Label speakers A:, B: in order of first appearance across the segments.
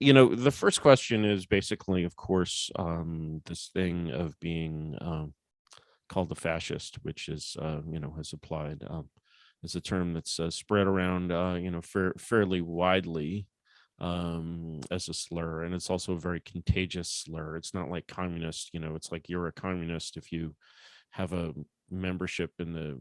A: the first question is basically, of course, this thing of being called the fascist, which is, has applied as a term that's spread around, fairly widely as a slur. And it's also a very contagious slur. It's not like communist, it's like you're a communist if you have a membership in the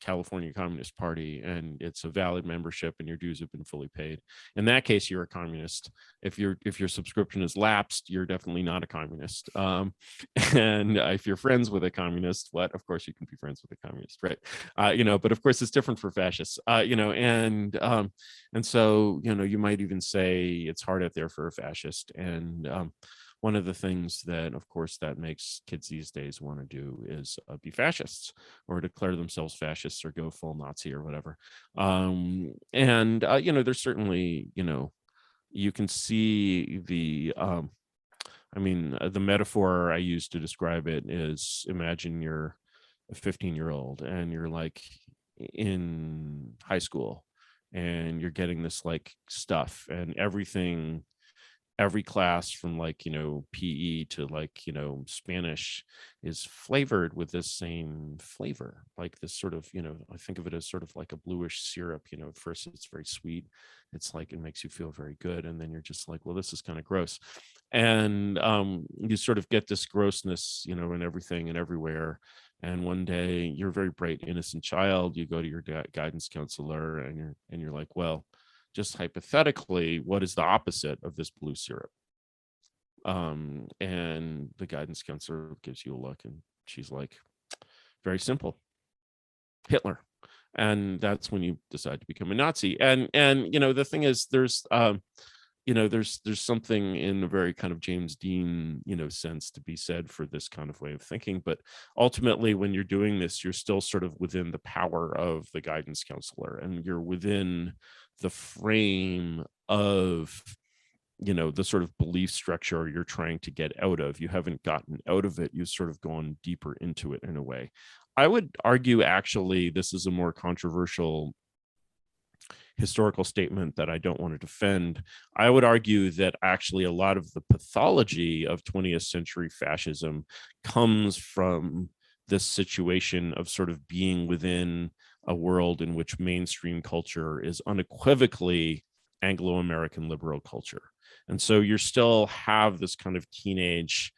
A: California Communist Party and it's a valid membership and your dues have been fully paid. In that case, you're a communist. If your subscription is lapsed, you're definitely not a communist. And if you're friends with a communist, of course you can be friends with a communist, right? But of course it's different for fascists. And so you might even say it's hard out there for a fascist. And one of the things that, of course, that makes kids these days want to do is be fascists or declare themselves fascists or go full Nazi or whatever. There's certainly, you can see the metaphor I use to describe it is, imagine you're a 15-year-old and you're like in high school and you're getting this like stuff and every class from PE to Spanish is flavored with this same flavor, like this sort of, I think of it as sort of like a bluish syrup. At first it's very sweet. It's like, it makes you feel very good. And then you're just like, well, this is kind of gross. And you sort of get this grossness, in everything and everywhere. And one day you're a very bright, innocent child. You go to your guidance counselor and you're like, well, just hypothetically, what is the opposite of this blue syrup? And the guidance counselor gives you a look and she's like, very simple, Hitler. And that's when you decide to become a Nazi. And the thing is, there's something in a very kind of James Dean, sense to be said for this kind of way of thinking. But ultimately, when you're doing this, you're still sort of within the power of the guidance counselor, and you're within the frame of, the sort of belief structure you're trying to get out of. You haven't gotten out of it. You've sort of gone deeper into it in a way. I would argue, actually, this is a more controversial historical statement that I don't want to defend. I would argue that actually a lot of the pathology of 20th century fascism comes from this situation of sort of being within a world in which mainstream culture is unequivocally Anglo-American liberal culture. And so you still have this kind of teenage,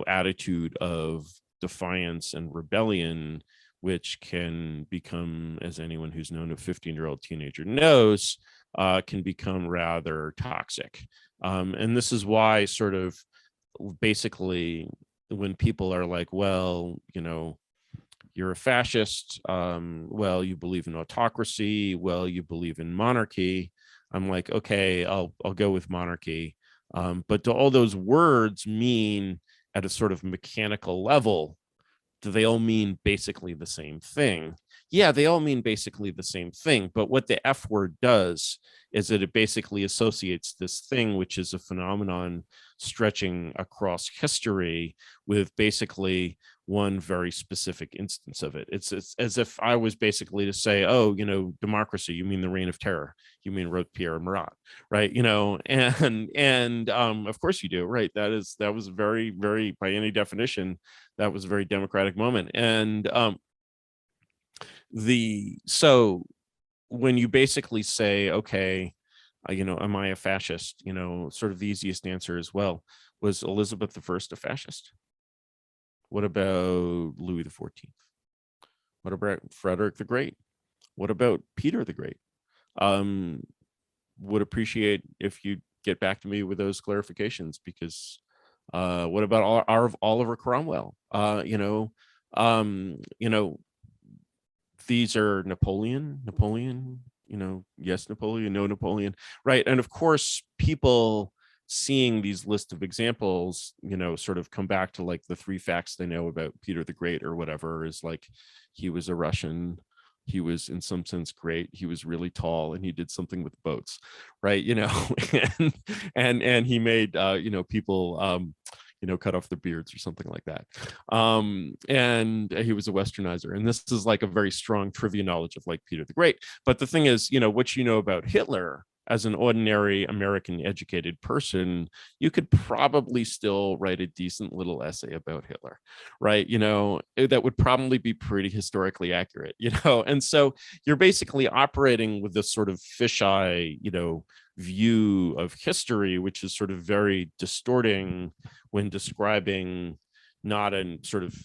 A: attitude of defiance and rebellion, which can become, as anyone who's known a 15-year-old teenager knows, can become rather toxic. And this is why sort of basically when people are like, well, you're a fascist, well, you believe in autocracy, well, you believe in monarchy. I'm like, okay, I'll go with monarchy. But do all those words mean at a sort of mechanical level, do they all mean basically the same thing? Yeah, they all mean basically the same thing. But what the F word does is that it basically associates this thing, which is a phenomenon stretching across history, with basically one very specific instance of it. It's as if I was basically to say, oh, democracy, you mean the reign of terror, you mean Robespierre and Marat, right? And of course you do, right? That was very, very, by any definition, that was a very democratic moment. And so when you basically say, okay, am I a fascist? Sort of the easiest answer is, well, was Elizabeth I a fascist? What about Louis XIV? What about Frederick the Great? What about Peter the Great? Would appreciate if you get back to me with those clarifications, because what about Oliver Cromwell? These are Napoleon, yes, Napoleon, no Napoleon, right? And of course, people seeing these list of examples, sort of come back to like the 3 facts they know about Peter the Great or whatever, is like, he was a Russian, he was in some sense great, he was really tall, and he did something with boats, right? And he made people cut off their beards or something like that. And he was a Westernizer. And this is like a very strong trivia knowledge of like Peter the Great. But the thing is, what you know about Hitler as an ordinary American educated person, you could probably still write a decent little essay about Hitler, right? That would probably be pretty historically accurate, and so you're basically operating with this sort of fisheye, view of history, which is sort of very distorting when describing not a sort of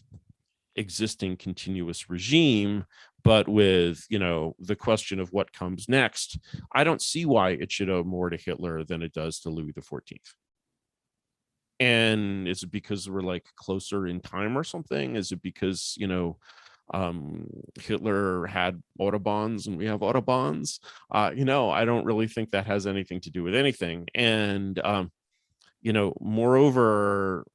A: existing continuous regime, but with the question of what comes next. I don't see why it should owe more to Hitler than it does to Louis XIV. And is it because we're like closer in time or something? Is it because Hitler had autobahns and we have autobahns? I don't really think that has anything to do with anything. And moreover,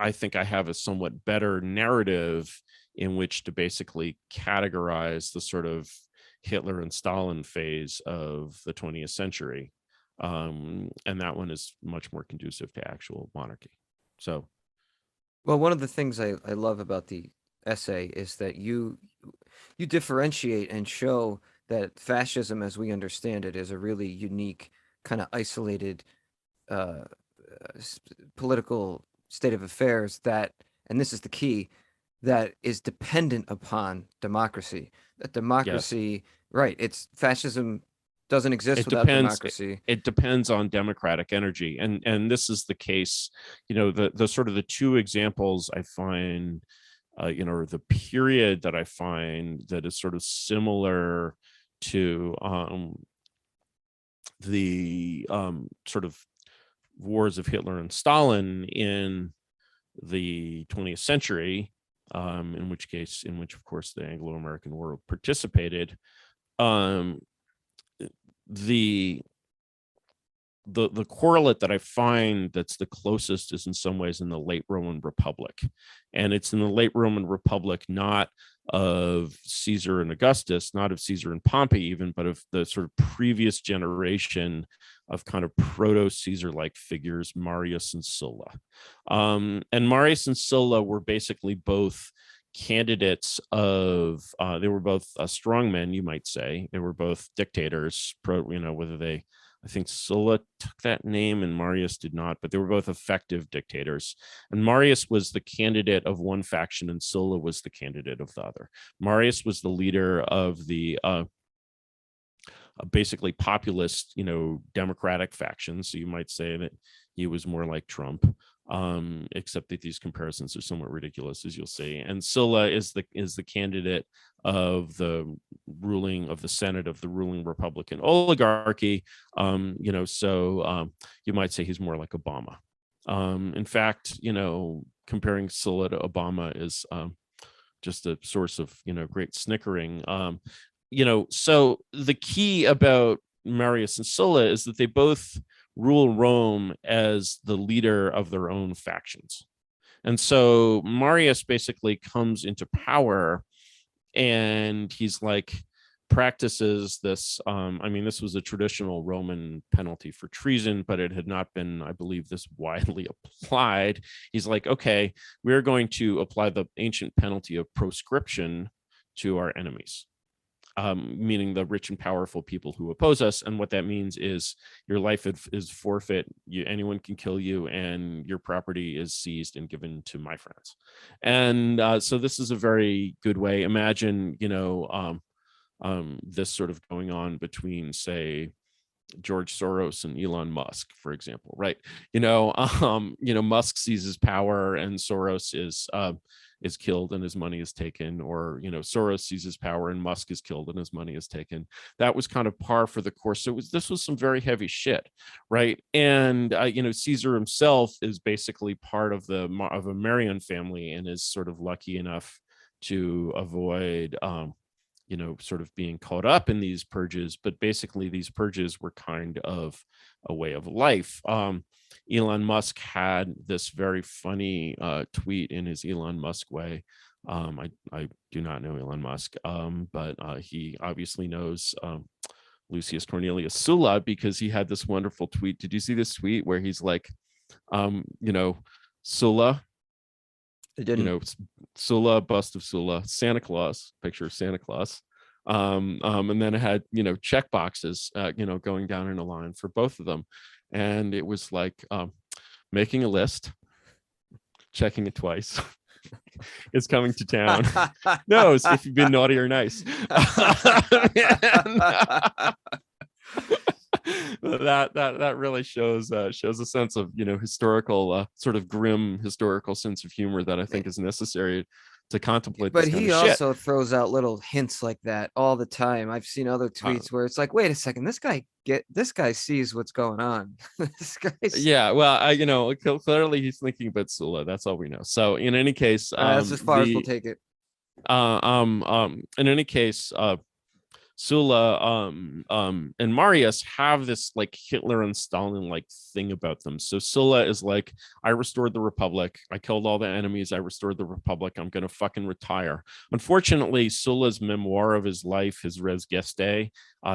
A: I think I have a somewhat better narrative in which to basically categorize the sort of Hitler and Stalin phase of the 20th century. And that one is much more conducive to actual monarchy. So,
B: Well, one of the things I love about the essay is that you differentiate and show that fascism, as we understand it, is a really unique, kind of isolated uh, political state of affairs that, and this is the key, that is dependent upon democracy. That
A: yes,
B: democracy, right? It's fascism doesn't exist
A: it
B: without
A: depends. It,
B: democracy.
A: it depends on democratic energy, and this is the case. The sort of the two examples I find, or the period that I find that is sort of similar to the sort of wars of Hitler and Stalin in the 20th century, in which of course the Anglo-American War participated. Um, the the correlate that I find that's the closest is in some ways in the late Roman Republic. And it's in the late Roman Republic, not of Caesar and Augustus, not of Caesar and Pompey even, but of the sort of previous generation of kind of proto-Caesar-like figures, Marius and Sulla. And Marius and Sulla were basically both candidates of, they were both strong men, you might say. They were both dictators, whether they, I think Sulla took that name and Marius did not, but they were both effective dictators. And Marius was the candidate of one faction and Sulla was the candidate of the other. Marius was the leader of the basically populist, democratic faction. So you might say that he was more like Trump, except that these comparisons are somewhat ridiculous, as you'll see. And Sulla is the candidate of the Senate of the ruling Republican oligarchy. So you might say he's more like Obama. In fact, comparing Sulla to Obama is just a source of great snickering. So the key about Marius and Sulla is that they both rule Rome as the leader of their own factions. And so Marius basically comes into power and he's like practices this. This was a traditional Roman penalty for treason, but it had not been, I believe, this widely applied. He's like, okay, we're going to apply the ancient penalty of proscription to our enemies. Meaning the rich and powerful people who oppose us. And what that means is your life is forfeit. Anyone can kill you and your property is seized and given to my friends. And so this is a very good way. Imagine, this sort of going on between, say, George Soros and Elon Musk, for example, right? Musk seizes power and Soros is killed and his money is taken, or Soros seizes power and Musk is killed and his money is taken. That was kind of par for the course. So this was some very heavy shit, right? And Caesar himself is basically part of a Marian family and is sort of lucky enough to avoid sort of being caught up in these purges, but basically these purges were kind of a way of life. Elon Musk had this very funny tweet in his Elon Musk way. I do not know Elon Musk, but he obviously knows Lucius Cornelius Sulla because he had this wonderful tweet. Did you see this tweet where he's like, Sulla,
B: It didn't.
A: Sulla, bust of Sulla, Santa Claus, picture of Santa Claus. And then it had, check boxes, going down in a line for both of them. And it was like making a list, checking it twice. Is coming to town. Knows if you've been naughty or nice. That really shows a sense of historical sort of grim historical sense of humor that I think is necessary to contemplate
B: But
A: this kind
B: he
A: of shit.
B: also throws out little hints like that all the time. I've seen other tweets where it's like, wait a second, this guy sees what's going on. This guy's
A: Yeah, well, clearly he's thinking about Sula. That's all we know. So in any case,
B: that's as far as we'll take it.
A: In any case, Sula and Marius have this like Hitler and Stalin like thing about them. So Sula is like, I restored the Republic. I killed all the enemies. I restored the Republic. I'm gonna fucking retire. Unfortunately, Sula's memoir of his life, his res geste,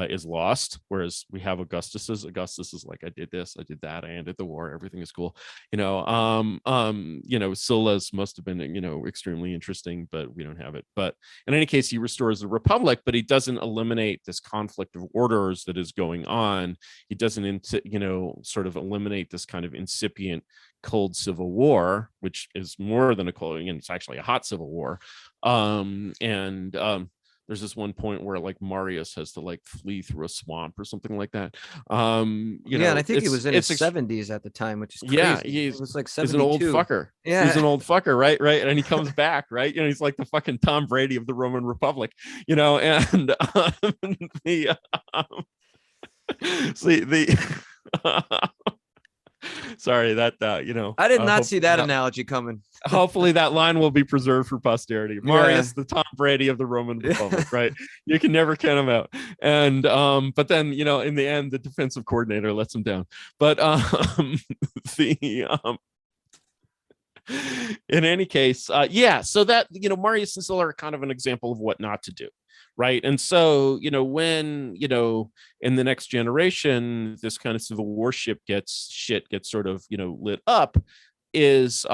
A: is lost. Whereas we have Augustus's. Augustus is like, I did this, I did that, I ended the war. Everything is cool. Sula's must have been extremely interesting, but we don't have it. But in any case, he restores the Republic, but he doesn't eliminate this conflict of orders that is going on. He doesn't, sort of eliminate this kind of incipient cold civil war, which is more than a cold, and it's actually a hot civil war. There's this one point where like Marius has to like flee through a swamp or something like that.
B: And I think he was in his 70s at the time, which is crazy.
A: Yeah,
B: it was like 72.
A: He's an old fucker.
B: Yeah,
A: he's an old fucker, right? And he comes back, right? He's like the fucking Tom Brady of the Roman Republic, and the see the sorry that
B: I did not see that analogy coming.
A: Hopefully that line will be preserved for posterity. Marius, the Tom Brady of the Roman Republic, right? You can never count him out. And but then in the end, the defensive coordinator lets him down. But in any case, so that Marius and Sulla are kind of an example of what not to do. Right. And so, when, in the next generation, this kind of civil war gets sort of, lit up, is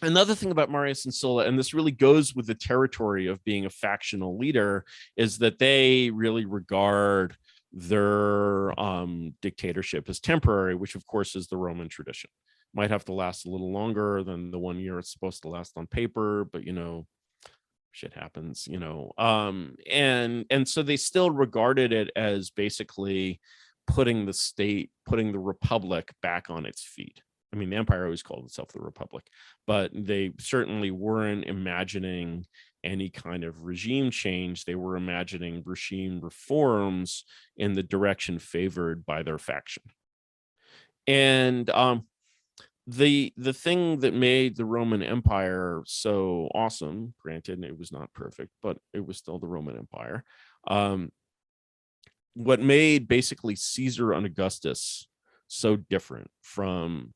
A: another thing about Marius and Sulla, and this really goes with the territory of being a factional leader, is that they really regard their dictatorship as temporary, which of course is the Roman tradition. Might have to last a little longer than the 1 year it's supposed to last on paper, but shit happens, and so they still regarded it as basically putting the Republic back on its feet. I mean, the empire always called itself the Republic, but they certainly weren't imagining any kind of regime change. They were imagining regime reforms in the direction favored by their faction. And the thing that made the Roman Empire so awesome, granted it was not perfect, but it was still the Roman Empire. What made basically Caesar and Augustus so different from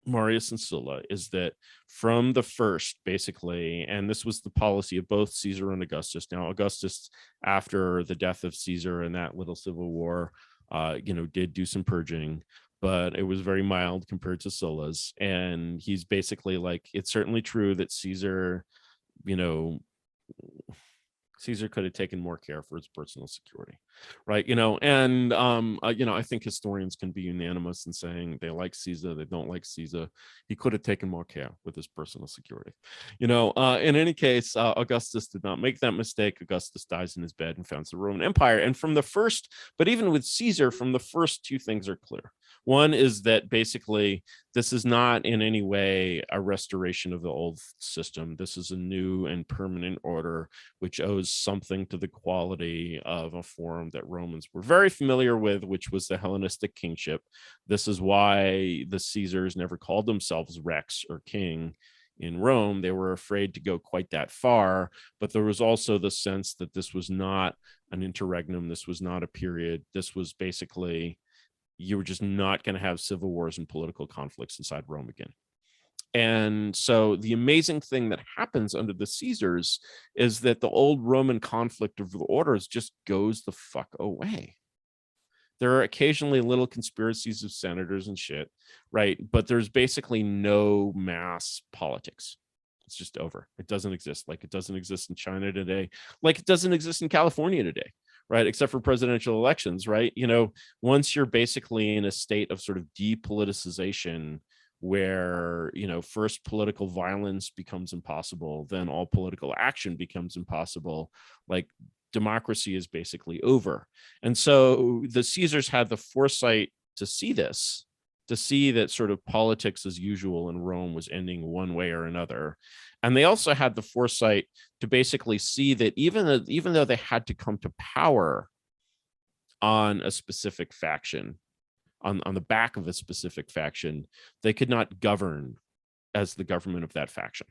A: Marius and Sulla is that from the first, basically, and this was the policy of both Caesar and Augustus. Now, Augustus, after the death of Caesar and that little civil war, did do some purging, but it was very mild compared to Sulla's. And he's basically like, it's certainly true that Caesar could have taken more care for his personal security, right? I think historians can be unanimous in saying they like Caesar, they don't like Caesar. He could have taken more care with his personal security. In any case, Augustus did not make that mistake. Augustus dies in his bed and founds the Roman Empire. And from the first, but even with Caesar, from the first, two things are clear. One is that basically this is not in any way a restoration of the old system. This is a new and permanent order, which owes something to the quality of a form that Romans were very familiar with, which was the Hellenistic kingship. This is why the Caesars never called themselves Rex or king in Rome. They were afraid to go quite that far, but there was also the sense that this was not an interregnum. This was not a period. This was basically, you were just not going to have civil wars and political conflicts inside Rome again. And so the amazing thing that happens under the Caesars is that the old Roman conflict of the orders just goes the fuck away. There are occasionally little conspiracies of senators and shit, right? But there's basically no mass politics. It's just over. It doesn't exist. Like it doesn't exist in China today, like it doesn't exist in California today, right? Except for presidential elections, right? Once you're basically in a state of sort of depoliticization, where first political violence becomes impossible, then all political action becomes impossible, like democracy is basically over. And so the Caesars had the foresight to see this, to see that sort of politics as usual in Rome was ending one way or another. And they also had the foresight to basically see that even though they had to come to power on a specific faction, on the back of a specific faction, they could not govern as the government of that faction.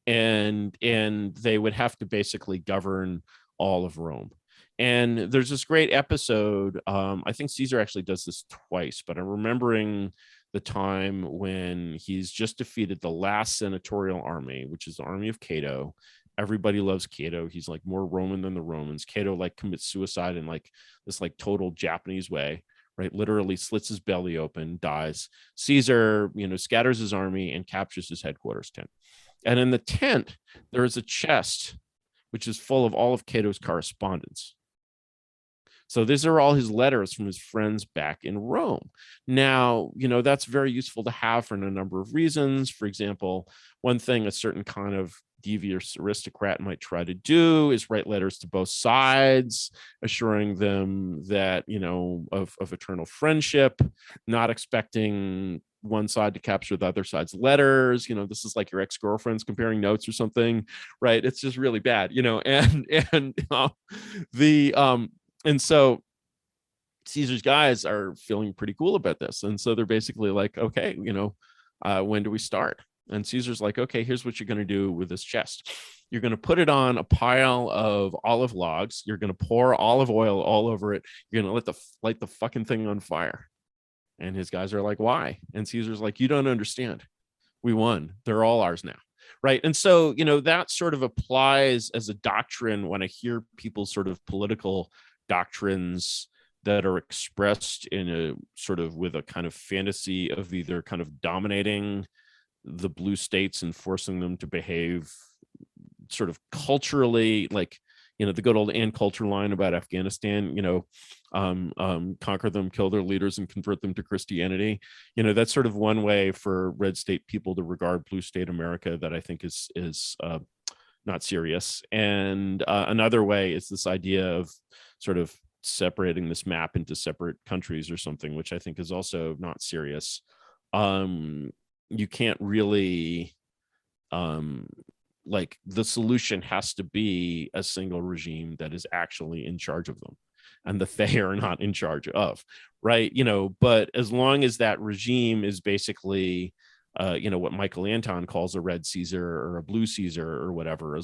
A: And they would have to basically govern all of Rome. And there's this great episode. I think Caesar actually does this twice, but I'm remembering the time when he's just defeated the last senatorial army, which is the army of Cato. Everybody loves Cato. He's like more Roman than the Romans. Cato like commits suicide in like this like total Japanese way, right? Literally slits his belly open, dies. Caesar, scatters his army and captures his headquarters tent. And in the tent, there is a chest which is full of all of Cato's correspondence. So these are all his letters from his friends back in Rome. Now, that's very useful to have for a number of reasons. For example, one thing a certain kind of devious aristocrat might try to do is write letters to both sides, assuring them that, of eternal friendship, not expecting one side to capture the other side's letters. This is like your ex-girlfriends comparing notes or something, right? It's just really bad, and so Caesar's guys are feeling pretty cool about this. And so they're basically like, okay, when do we start? And Caesar's like, okay, here's what you're going to do with this chest. You're going to put it on a pile of olive logs. You're going to pour olive oil all over it. You're going to light the fucking thing on fire. And his guys are like, why? And Caesar's like, you don't understand. We won. They're all ours now. Right. And so, that sort of applies as a doctrine when I hear people's sort of political doctrines that are expressed in a sort of with a kind of fantasy of either kind of dominating the blue states and forcing them to behave sort of culturally, like the good old Ann Coulter line about Afghanistan, conquer them, kill their leaders, and convert them to Christianity. That's sort of one way for red state people to regard blue state America that I think is not serious. And another way is this idea of sort of separating this map into separate countries or something, which I think is also not serious. You can't really like the solution has to be a single regime that is actually in charge of them and that they are not in charge of, right? But as long as that regime is basically what Michael Anton calls a red Caesar or a blue Caesar or whatever,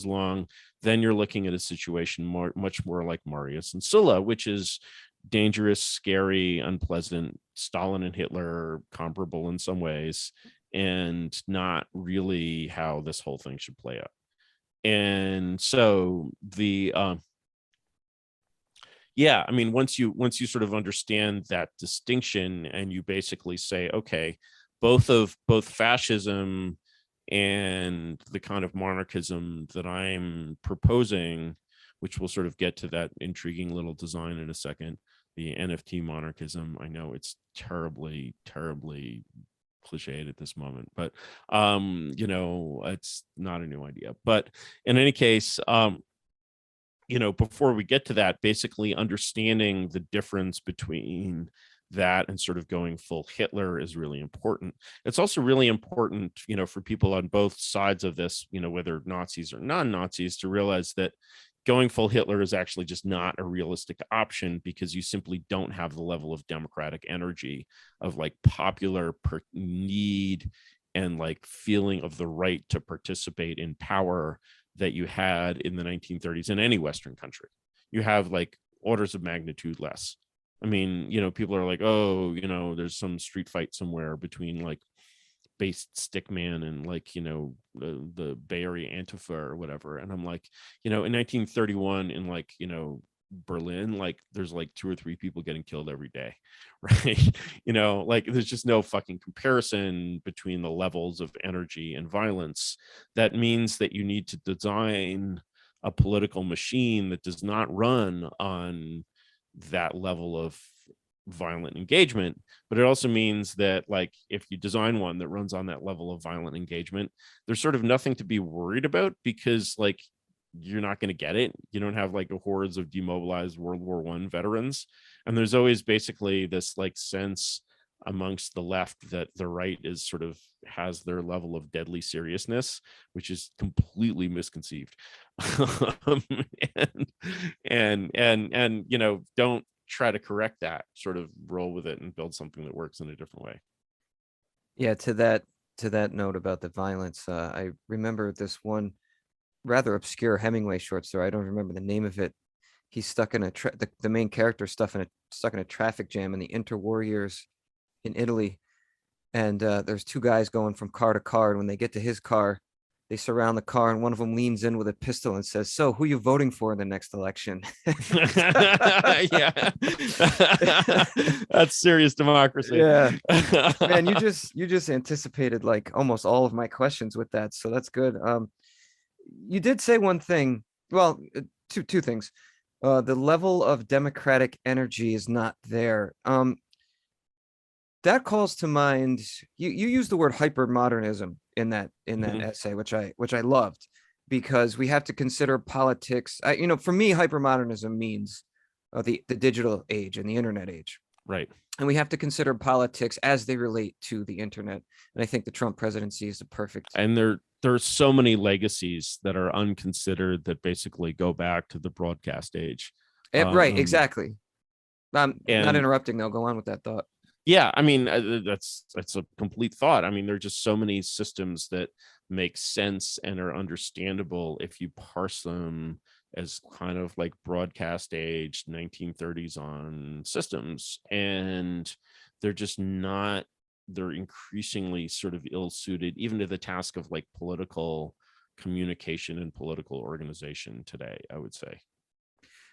A: then you're looking at a situation much more like Marius and Sulla, which is dangerous, scary, unpleasant, Stalin and Hitler comparable in some ways, and not really how this whole thing should play out. And so once you sort of understand that distinction and you basically say, okay, both fascism and the kind of monarchism that I'm proposing, which we'll sort of get to that intriguing little design in a second, the NFT monarchism. I know it's terribly, terribly cliched at this moment, but it's not a new idea. But in any case, before we get to that, basically understanding the difference between that and sort of going full Hitler is really important. It's also really important, for people on both sides of this, whether Nazis or non-Nazis, to realize that going full Hitler is actually just not a realistic option, because you simply don't have the level of democratic energy of like popular need and like feeling of the right to participate in power that you had in the 1930s in any Western country. You have like orders of magnitude less. I mean, people are like, oh, there's some street fight somewhere between like based stickman and like the Bay Area Antifa or whatever. And I'm like, in 1931 in like Berlin, like there's like 2 or 3 people getting killed every day, right? Like there's just no fucking comparison between the levels of energy and violence. That means that you need to design a political machine that does not run on that level of violent engagement. But it also means that, like, if you design one that runs on that level of violent engagement, there's sort of nothing to be worried about, because like you're not going to get it. You don't have like a hordes of demobilized World War I veterans. And there's always basically this like sense amongst the left that the right is sort of has their level of deadly seriousness, which is completely misconceived. um, and, and don't try to correct that, sort of roll with it and build something that works in a different way.
B: Yeah, to that note about the violence, I remember this one rather obscure Hemingway short story. I don't remember the name of it. He's stuck in the main character stuck in a traffic jam in the interwar years in Italy, and there's two guys going from car to car, and when they get to his car, they surround the car, and one of them leans in with a pistol and says, "So, who are you voting for in the next election?"
A: Yeah. That's serious democracy.
B: Yeah, man, you just anticipated like almost all of my questions with that, so that's good. You did say one thing. Well, two things. The level of democratic energy is not there. That calls to mind. You used the word hypermodernism in that
A: Mhm.
B: essay, which I loved, because we have to consider politics. For me, hypermodernism means the digital age and the internet age,
A: Right.
B: and we have to consider politics as they relate to the internet. And I think the Trump presidency is the perfect.
A: And there's so many legacies that are unconsidered that basically go back to the broadcast age.
B: Right,
A: um
B: exactly. I'm not
A: and
B: interrupting though. Go on with that thought.
A: yeah, I mean, that's a complete thought. I mean, there are just so many systems that make sense and are understandable if you parse them as kind of like broadcast age 1930s on systems, and they're just not. They're increasingly sort of ill-suited even to the task of like political communication and political organization today, I would say.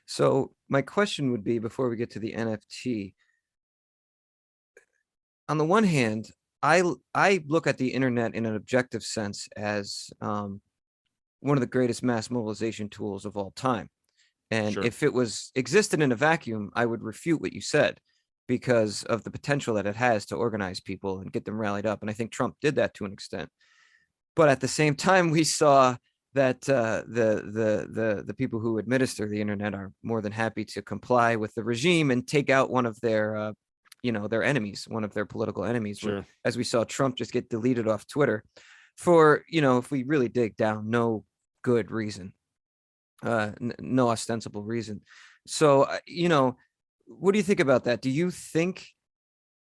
B: So my question would be, before we get to the NFT, on the one hand, I look at the internet in an objective sense as one of the greatest mass mobilization tools of all time. And
A: Sure.
B: if it was existed in a vacuum, I would refute what you said, because of the potential that it has to organize people and get them rallied up. And I think Trump did that to an extent. But at the same time, we saw that the people who administer the internet are more than happy to comply with the regime and take out one of their enemies, one of their political enemies.
A: Sure.
B: As we saw Trump just get deleted off Twitter for, if we really dig down, no good reason, no ostensible reason. So, what do you think about that? Do you think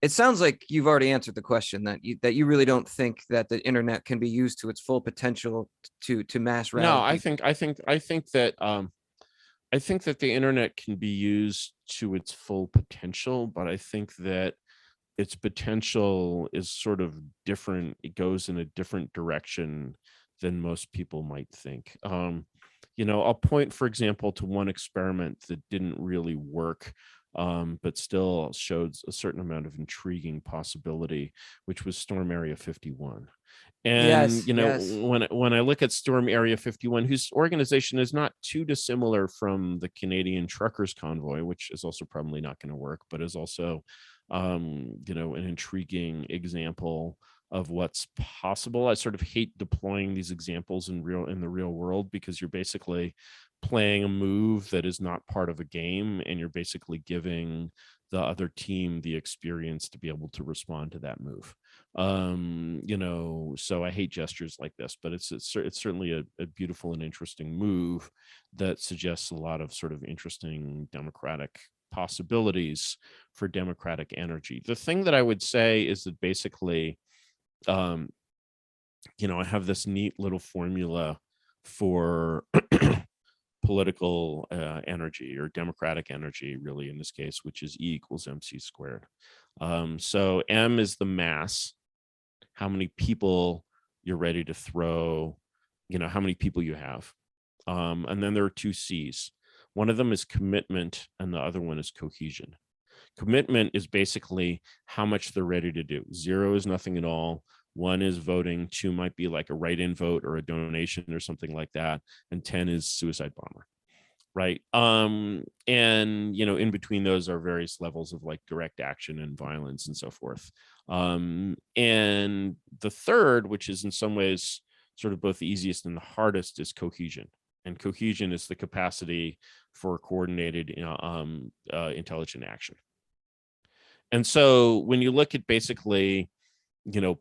B: it sounds like you've already answered the question, that you really don't think that the internet can be used to its full potential to mass
A: No,
B: rally people?
A: I think that the internet can be used to its full potential, but I think that its potential is sort of different. It goes in a different direction than most people might think. I'll point, for example, to one experiment that didn't really work, but still showed a certain amount of intriguing possibility, which was Storm Area 51. And
B: Yes, yes.
A: when I look at Storm Area 51, whose organization is not too dissimilar from the Canadian Truckers Convoy, which is also probably not going to work, but is also an intriguing example of what's possible. I sort of hate deploying these examples in the real world, because you're basically playing a move that is not part of a game, and you're basically giving the other team the experience to be able to respond to that move. So I hate gestures like this, but it's certainly a beautiful and interesting move that suggests a lot of sort of interesting democratic possibilities for democratic energy. The thing that I would say is that basically, um, I have this neat little formula for political energy, or democratic energy, really, in this case, which is E equals MC squared. So M is the mass, how many people you're ready to throw, how many people you have. And then there are two C's. One of them is commitment, and the other one is cohesion. Commitment is basically how much they're ready to do. 0 is nothing at all. 1 is voting. 2 might be like a write-in vote or a donation or something like that. And 10 is suicide bomber. Right. And in between those are various levels of like direct action and violence and so forth. And the third, which is in some ways sort of both the easiest and the hardest, is cohesion. And cohesion is the capacity for coordinated intelligent action. And so when you look at basically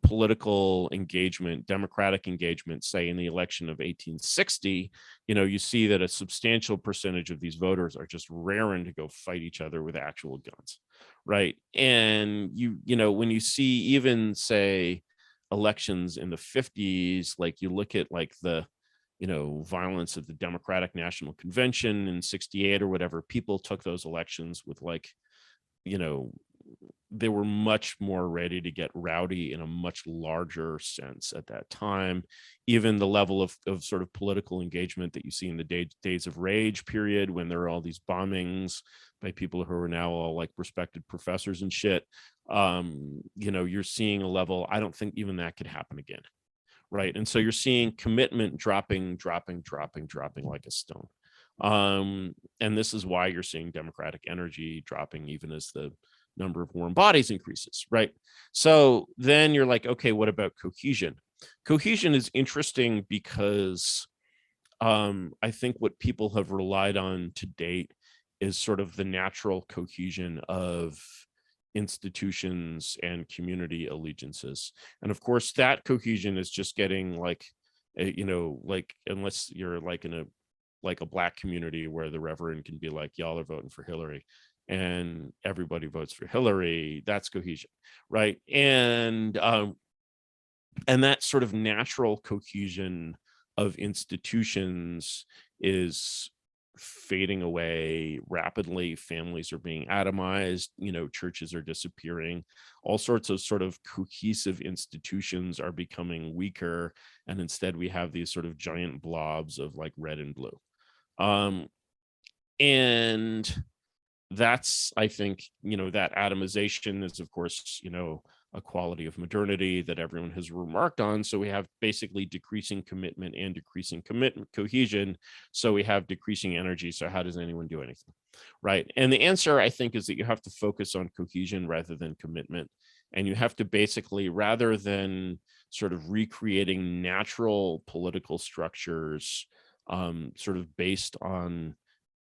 A: political engagement, democratic engagement, say in the election of 1860, you see that a substantial percentage of these voters are just raring to go fight each other with actual guns, right? And when you see even say elections in the 50s, like you look at like the violence of the Democratic National Convention in 68 or whatever, people took those elections with like they were much more ready to get rowdy in a much larger sense at that time. Even the level of sort of political engagement that you see in the days of rage period, when there are all these bombings by people who are now all like respected professors and shit, you're seeing a level, I don't think even that could happen again. Right. And so you're seeing commitment dropping like a stone. And this is why you're seeing democratic energy dropping even as the number of warm bodies increases, right? So then you're like, okay, what about cohesion? Cohesion is interesting because I think what people have relied on to date is sort of the natural cohesion of institutions and community allegiances. And of course, that cohesion is just getting like, like unless you're like in a black community where the reverend can be like, y'all are voting for Hillary, and everybody votes for Hillary, that's cohesion, right? And that sort of natural cohesion of institutions is fading away rapidly. Families are being atomized, churches are disappearing, all sorts of sort of cohesive institutions are becoming weaker, and instead we have these sort of giant blobs of like red and blue. And that's, I think, that atomization is, of course, a quality of modernity that everyone has remarked on. So we have basically decreasing commitment and decreasing cohesion. So we have decreasing energy. So how does anyone do anything? Right. And the answer, I think, is that you have to focus on cohesion rather than commitment. And you have to basically, rather than sort of recreating natural political structures, sort of based on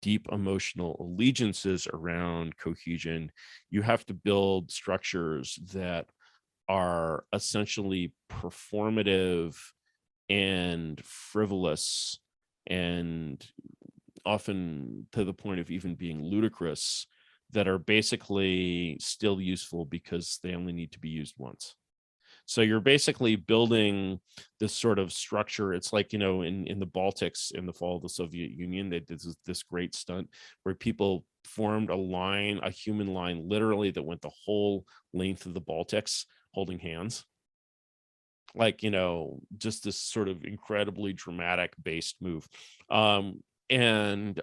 A: deep emotional allegiances around cohesion, you have to build structures that are essentially performative and frivolous, and often to the point of even being ludicrous, that are basically still useful because they only need to be used once. So you're basically building this sort of structure. It's like, in the Baltics in the fall of the Soviet Union, they did this great stunt where people formed a human line, literally, that went the whole length of the Baltics holding hands. Like, just this sort of incredibly dramatic based move. And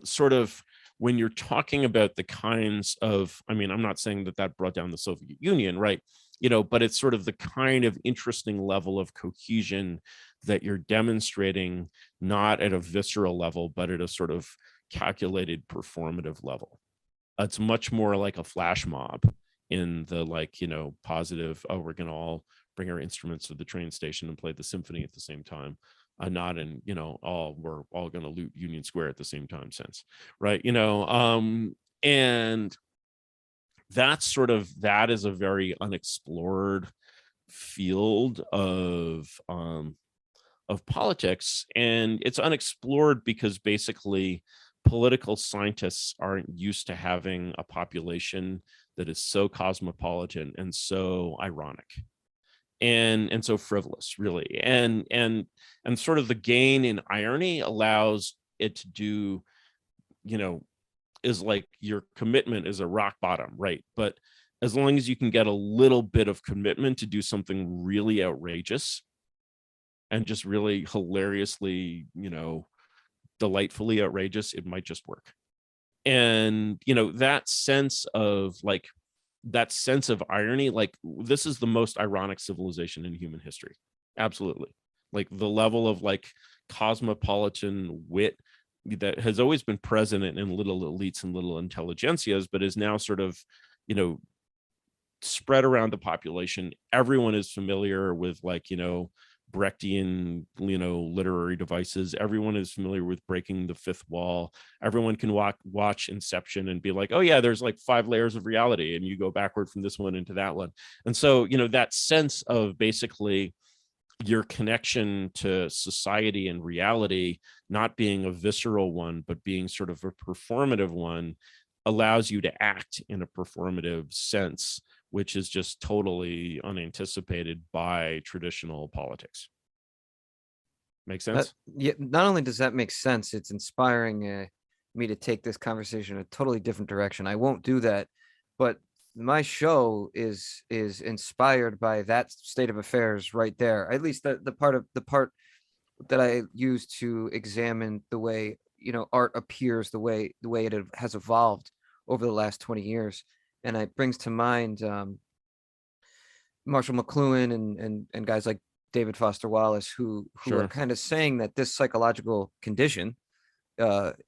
A: sort of when you're talking about the kinds of, I'm not saying that brought down the Soviet Union, right? But it's sort of the kind of interesting level of cohesion that you're demonstrating, not at a visceral level, but at a sort of calculated performative level. It's much more like a flash mob in the positive, oh, we're going to all bring our instruments to the train station and play the symphony at the same time. Not in, we're all going to loot Union Square at the same time sense, right? And that is a very unexplored field of politics, and it's unexplored because basically political scientists aren't used to having a population that is so cosmopolitan and so ironic and so frivolous, really. And sort of the gain in irony allows it to do, is like your commitment is a rock bottom, right? But as long as you can get a little bit of commitment to do something really outrageous and just really hilariously, delightfully outrageous, it might just work. And that sense of irony, like this is the most ironic civilization in human history. Absolutely. Like the level of like cosmopolitan wit that has always been present in little elites and little intelligentsias, but is now sort of, you know, spread around the population. Everyone is familiar with like, Brechtian, literary devices. Everyone is familiar with breaking the fifth wall. Everyone can watch Inception and be like, oh yeah, there's like 5 layers of reality, and you go backward from this one into that one. And so, that sense of basically your connection to society and reality not being a visceral one, but being sort of a performative one, allows you to act in a performative sense, which is just totally unanticipated by traditional politics. Make
B: That,
A: sense?
B: yeah, not only does that make sense, it's inspiring me to take this conversation in a totally different direction. I won't do that, but my show is inspired by that state of affairs right there. At least the part that I use to examine the way, art appears, the way it has evolved over the last 20 years. And it brings to mind Marshall McLuhan and guys like David Foster Wallace, who are
A: Sure.
B: kind of saying that this psychological condition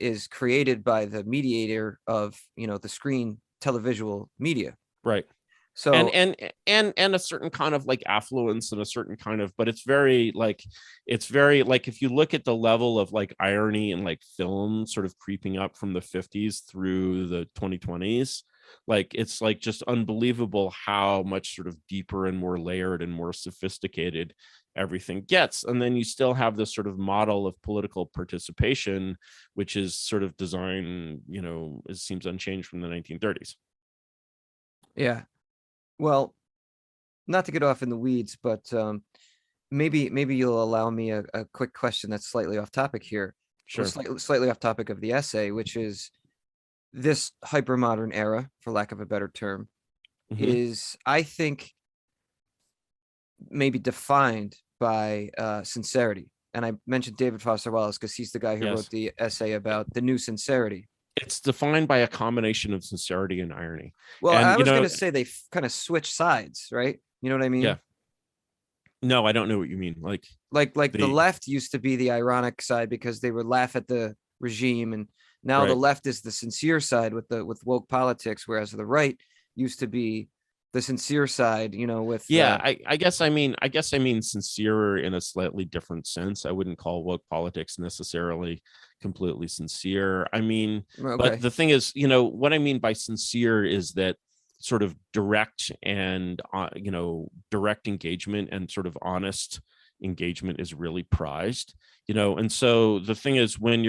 B: is created by the mediator of, the screen televisual media.
A: Right. and
B: So
A: and and a certain kind of like affluence, and a certain kind of, but it's very like if you look at the level of like irony and like film sort of creeping up from the 50s through the 2020s, like it's like just unbelievable how much sort of deeper and more layered and more sophisticated everything gets. And then you still have this sort of model of political participation, which is sort of designed, it seems unchanged from the 1930s.
B: yeah, well, not to get off in the weeds, but maybe you'll allow me a quick question that's slightly off topic here, or
A: Sure.
B: slightly off topic of the essay, which is this hypermodern era, for lack of a better term,
A: Hmm.
B: is, I think, maybe defined by sincerity. And I mentioned David Foster Wallace because he's the guy who wrote
A: Yes.
B: the essay about the new sincerity.
A: It's defined by a combination of sincerity and irony.
B: Well,
A: And
B: I was gonna say they kind of switch sides, right? You know what I
A: yeah,
B: mean?
A: no, I don't know what you mean. Like
B: Like the
A: the
B: left used to be the ironic side because they would laugh at the regime, and now the
A: right.
B: left is the sincere side with woke politics, whereas the right used to be the sincere side, with
A: Yeah, I guess I mean sincere in a slightly different sense. I wouldn't call woke politics necessarily completely sincere. I mean, but
B: okay.
A: the thing is, what I mean by sincere is that sort of direct and direct engagement and sort of honest engagement is really prized. And so the thing is, when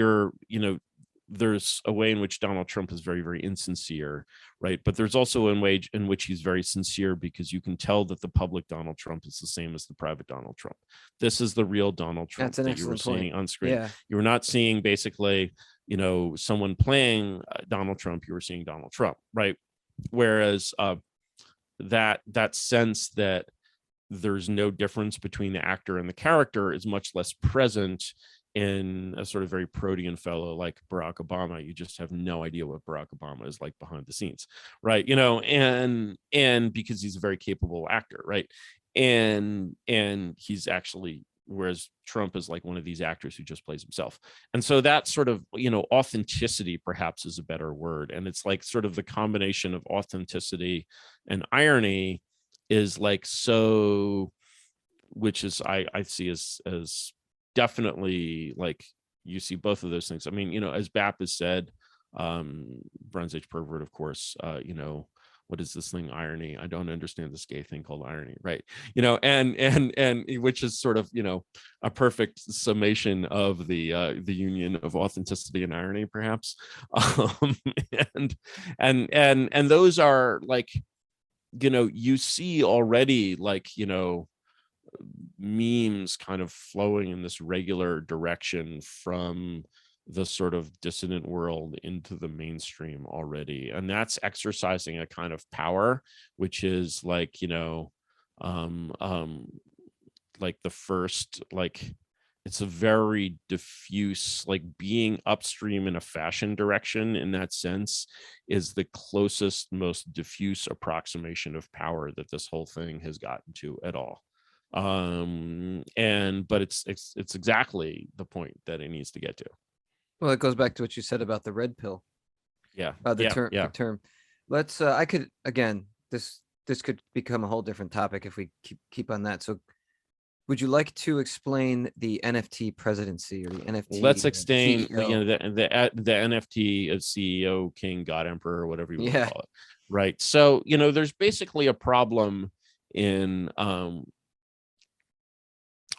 A: there's a way in which Donald Trump is very, very insincere, right? But there's also a way in which he's very sincere, because you can tell that the public Donald Trump is the same as the private Donald Trump. This is the real Donald Trump
B: That's an
A: that you were
B: excellent point.
A: seeing on screen.
B: Yeah.
A: You were not seeing basically, someone playing Donald Trump. You were seeing Donald Trump, right? Whereas that sense that there's no difference between the actor and the character is much less present in a sort of very protean fellow like Barack Obama. You just have no idea what Barack Obama is like behind the scenes, right? And because he's a very capable actor, right? And he's actually, whereas Trump is like one of these actors who just plays himself. And so that sort of, authenticity perhaps is a better word. And it's like sort of the combination of authenticity and irony is like so, which is I see as definitely like you see both of those things. I mean, as Bap has said, Bronze Age pervert, of course, what is this thing, irony? I don't understand this gay thing called irony, right? And which is sort of, a perfect summation of the union of authenticity and irony, perhaps. um and and those are like, you see already like, memes kind of flowing in this regular direction from the sort of dissident world into the mainstream already. And that's exercising a kind of power, which is like, um, um, like the first, like, it's a very diffuse, like being upstream in a fashion direction in that sense is the closest, most diffuse approximation of power that this whole thing has gotten to at all. And but it's exactly the point that it needs to get to.
B: Well, it goes back to what you said about the red pill.
A: Yeah,
B: The
A: yeah,
B: term, the
A: yeah.
B: term. Let's. I could again. This could become a whole different topic if we keep on that. So, would you like to explain the NFT presidency or the
A: Let's
B: NFT
A: explain,
B: CEO?
A: the NFT of CEO, king, god, emperor, whatever you want to
B: Yeah.
A: call it, right? So there's basically a problem in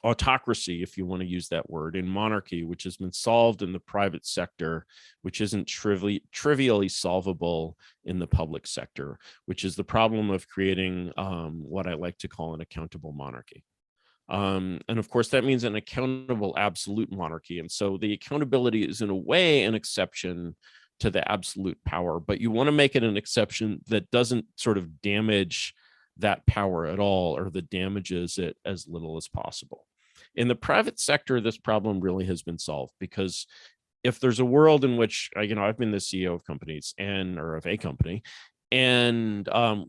A: autocracy, if you want to use that word, in monarchy, which has been solved in the private sector, which isn't trivially solvable in the public sector, which is the problem of creating what I like to call an accountable monarchy. And of course, that means an accountable absolute monarchy. And so the accountability is, in a way, an exception to the absolute power, but you want to make it an exception that doesn't sort of damage that power at all, or that damages it as little as possible. In the private sector, this problem really has been solved, because if there's a world in which, I've been the CEO of companies or of a company, and a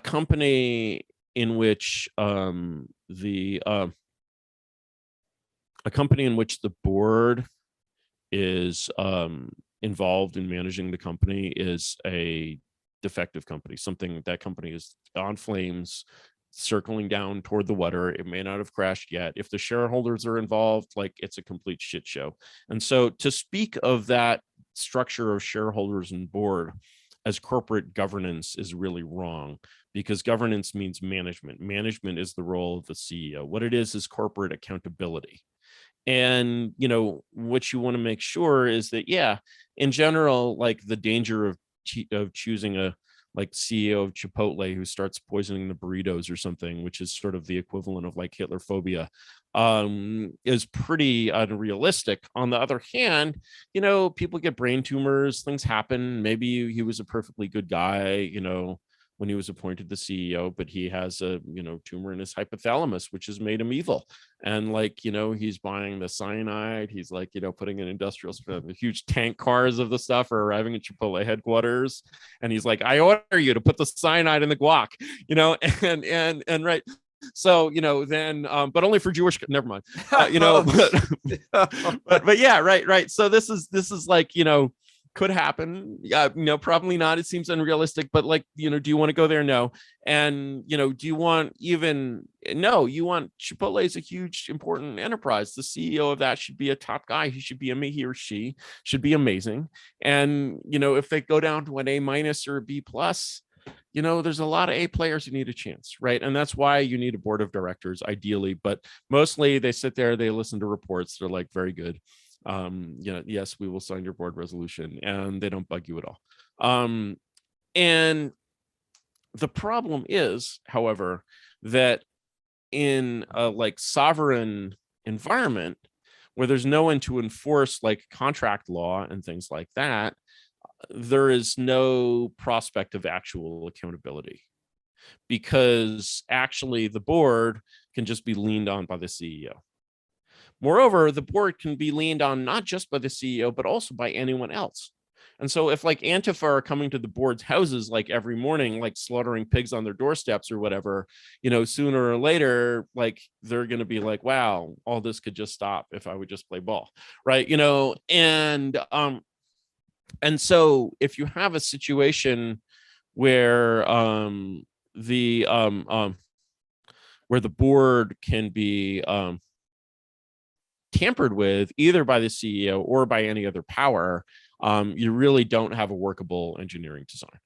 A: company in which a company in which the board is involved in managing the company is a defective company, something that company is on flames, circling down toward the water. It may not have crashed yet. If the shareholders are involved, like, it's a complete shit show. And so to speak of that structure of shareholders and board as corporate governance is really wrong, because governance means management. Management is the role of the CEO. What it is corporate accountability. And what you want to make sure is that, yeah, in general, like, the danger of choosing a, like, CEO of Chipotle who starts poisoning the burritos or something, which is sort of the equivalent of like Hitler phobia, is pretty unrealistic. On the other hand, people get brain tumors, things happen. Maybe he was a perfectly good guy, when he was appointed the CEO, but he has a tumor in his hypothalamus, which has made him evil. And, like, he's buying the cyanide. He's, like, putting in industrial, the huge tank cars of the stuff are arriving at Chipotle headquarters, and he's like, I order you to put the cyanide in the guac, and right. So then but only for Jewish, never mind. But yeah, right. So this is like, could happen. Yeah, probably not. It seems unrealistic, but, like, do you want to go there? No. And do you want, even no, you want, Chipotle is a huge, important enterprise. The CEO of that should be a top guy. He or she should be amazing. And if they go down to an A- or a B+, there's a lot of A players who need a chance, right? And that's why you need a board of directors, ideally. But mostly they sit there, they listen to reports, they're like, very good, yes, we will sign your board resolution, and they don't bug you at all. And the problem is, however, that in a, like, sovereign environment where there's no one to enforce, like, contract law and things like that, there is no prospect of actual accountability, because actually the board can just be leaned on by the CEO. Moreover, the board can be leaned on not just by the CEO, but also by anyone else. And so if, like, Antifa are coming to the board's houses, like, every morning, like, slaughtering pigs on their doorsteps or whatever, sooner or later, like, they're going to be like, wow, all this could just stop if I would just play ball. Right. And so if you have a situation where the where the board can be tampered with, either by the CEO or by any other power, you really don't have a workable engineering design.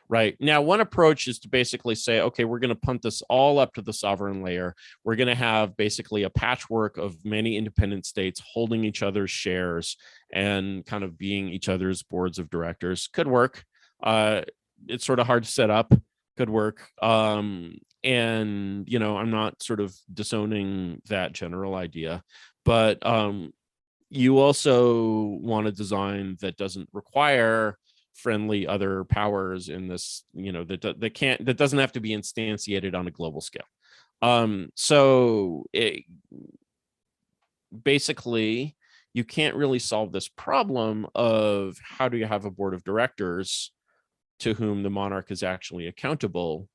A: Right. Now, one approach is to basically say, okay, we're going to punt this all up to the sovereign layer. We're going to have basically a patchwork of many independent states holding each other's shares and kind of being each other's boards of directors. Could work. It's sort of hard to set up. Could work. And I'm not sort of disowning that general idea, but you also want a design that doesn't require friendly other powers in this, that doesn't have to be instantiated on a global scale. So basically you can't really solve this problem of how do you have a board of directors to whom the monarch is actually accountable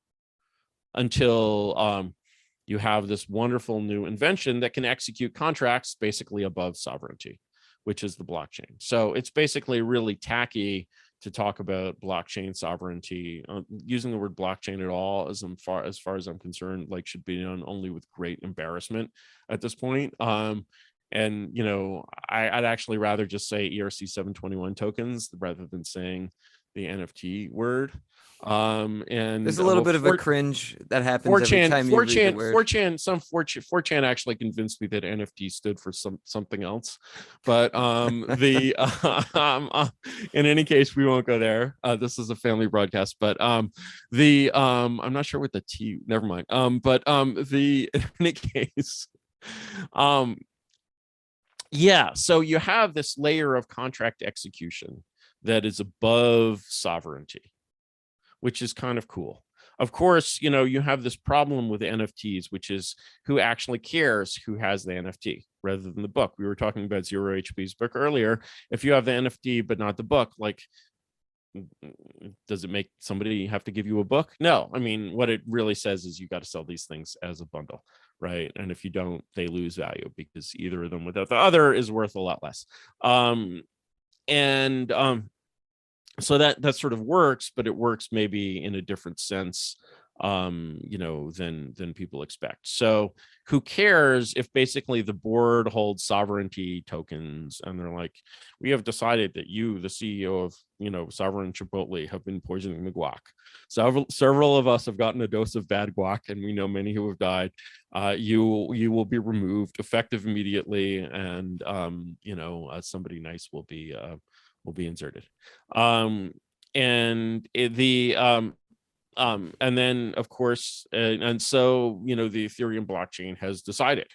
A: until you have this wonderful new invention that can execute contracts basically above sovereignty, which is the blockchain. So it's basically really tacky to talk about blockchain sovereignty. Using the word blockchain at all, as far as I'm concerned, like should be done only with great embarrassment at this point. And I'd actually rather just say ERC 721 tokens rather than saying the NFT word.
B: There's
A: And
B: a little
A: well,
B: bit of a cringe that happens every
A: 4chan,
B: time you read the word.
A: 4chan actually convinced me that NFT stood for something else. But in any case, we won't go there. This is a family broadcast, but I'm not sure what the T. Never mind. But in any case, yeah. So you have this layer of contract execution that is above sovereignty, which is kind of cool. Of course, you have this problem with NFTs, which is who actually cares who has the NFT rather than the book. We were talking about Zero HP's book earlier. If you have the NFT but not the book, like, does it make somebody have to give you a book? No. I mean, what it really says is you got to sell these things as a bundle, right? And if you don't, they lose value because either of them without the other is worth a lot less. So that sort of works, but it works maybe in a different sense than people expect. So who cares if basically the board holds sovereignty tokens and they're like, we have decided that you, the CEO of Sovereign Chipotle, have been poisoning the guac. Several of us have gotten a dose of bad guac, and we know many who have died. You will be removed effective immediately, and somebody nice will be inserted. And then of course, and so the Ethereum blockchain has decided,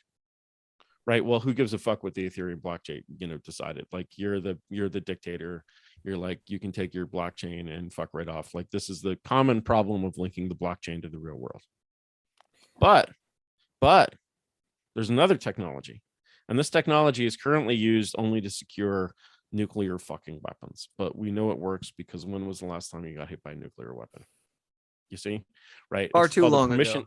A: right? Well, who gives a fuck what the Ethereum blockchain decided? Like, you're the dictator. You're like, you can take your blockchain and fuck right off. Like, this is the common problem of linking the blockchain to the real world. But there's another technology, and this technology is currently used only to secure nuclear fucking weapons. But we know it works because when was the last time you got hit by a nuclear weapon? You see, right?
B: Far too long ago.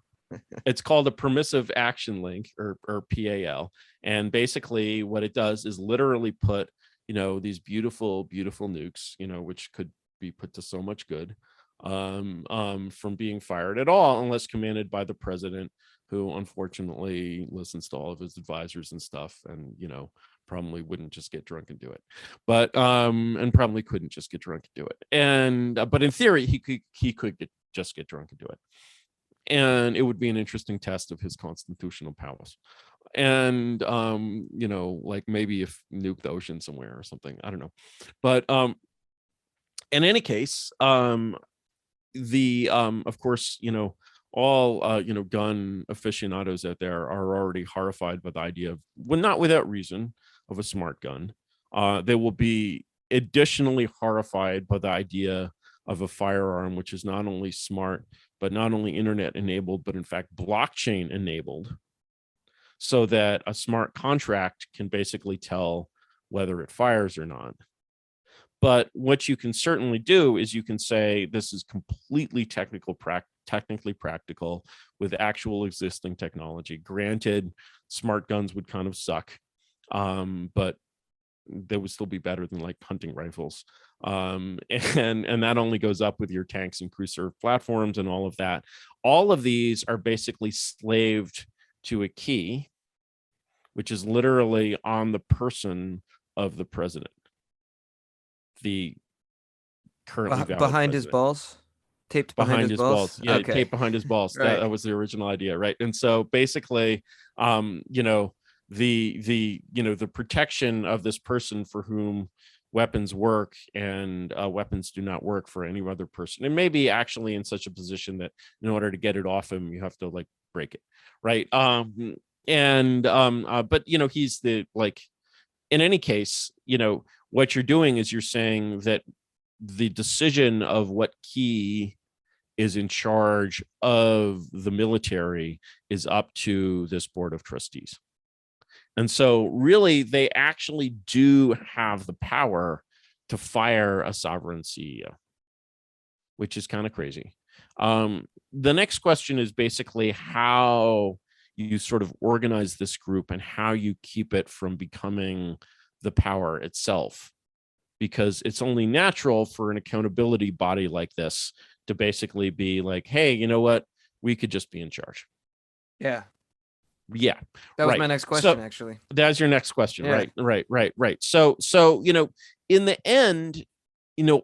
A: It's called a permissive action link, or PAL. And basically what it does is literally put, these beautiful, beautiful nukes, which could be put to so much good, from being fired at all, unless commanded by the president, who unfortunately listens to all of his advisors and stuff, and probably wouldn't just get drunk and do it, but and probably couldn't just get drunk and do it. And but in theory, he could just get drunk and do it, and it would be an interesting test of his constitutional powers. And like maybe if nuke the ocean somewhere or something, I don't know. But in any case, of course, all gun aficionados out there are already horrified by the idea of, well, not without reason, of a smart gun. They will be additionally horrified by the idea of a firearm which is not only smart, but not only internet enabled, but in fact blockchain enabled, so that a smart contract can basically tell whether it fires or not. But what you can certainly do is you can say this is completely technically practical with actual existing technology. Granted, smart guns would kind of suck, but they would still be better than like hunting rifles. And that only goes up with your tanks and crew serve platforms and all of that. All of these are basically slaved to a key, which is literally on the person of the president. The currently valid
B: behind his
A: president.
B: Balls, taped behind his balls.
A: Yeah,
B: okay.
A: taped behind his balls.
B: Right.
A: That was the original idea, right? And so basically, the protection of this person for whom weapons work and weapons do not work for any other person. And maybe actually in such a position that in order to get it off him, you have to like break it, right? But he's the like. In any case, what you're doing is you're saying that the decision of what key is in charge of the military is up to this board of trustees. And so really they actually do have the power to fire a sovereign CEO, which is kind of crazy. The next question is basically how you sort of organize this group and how you keep it from becoming the power itself, because it's only natural for an accountability body like this to basically be like, hey, you know what, we could just be in charge.
B: Yeah.
A: Yeah,
B: That was
A: right.
B: my next question,
A: So
B: actually.
A: that's your next question.
B: Yeah.
A: Right. So in the end,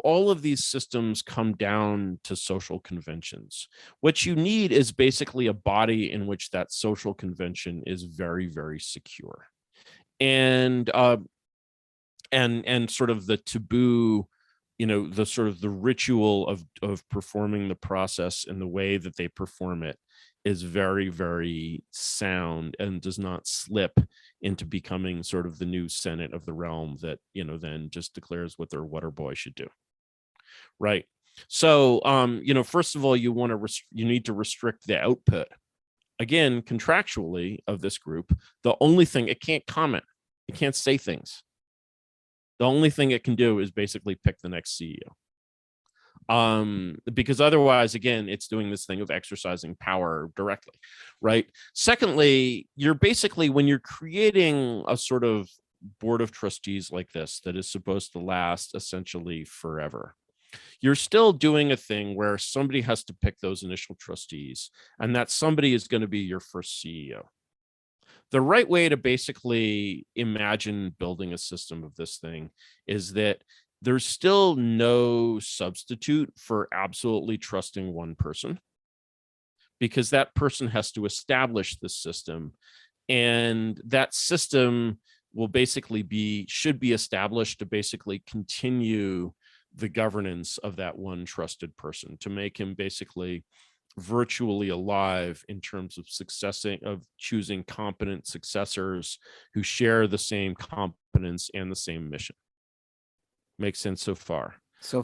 A: all of these systems come down to social conventions. What you need is basically a body in which that social convention is very, very secure. And sort of the taboo, the sort of the ritual of performing the process and the way that they perform it is very, very sound and does not slip into becoming sort of the new Senate of the realm that, then just declares what their water boy should do. Right. So, first of all, you need to restrict the output. Again, contractually of this group, the only thing it can't comment, it can't say things. The only thing it can do is basically pick the next CEO. Because otherwise, again, it's doing this thing of exercising power directly, right? Secondly, you're basically, when you're creating a sort of board of trustees like this that is supposed to last essentially forever, you're still doing a thing where somebody has to pick those initial trustees, and that somebody is going to be your first CEO. The right way to basically imagine building a system of this thing is that there's still no substitute for absolutely trusting one person, because that person has to establish this system, and that system should be established to basically continue the governance of that one trusted person, to make him basically virtually alive in terms of choosing competent successors who share the same competence and the same mission. Makes sense so far?
B: So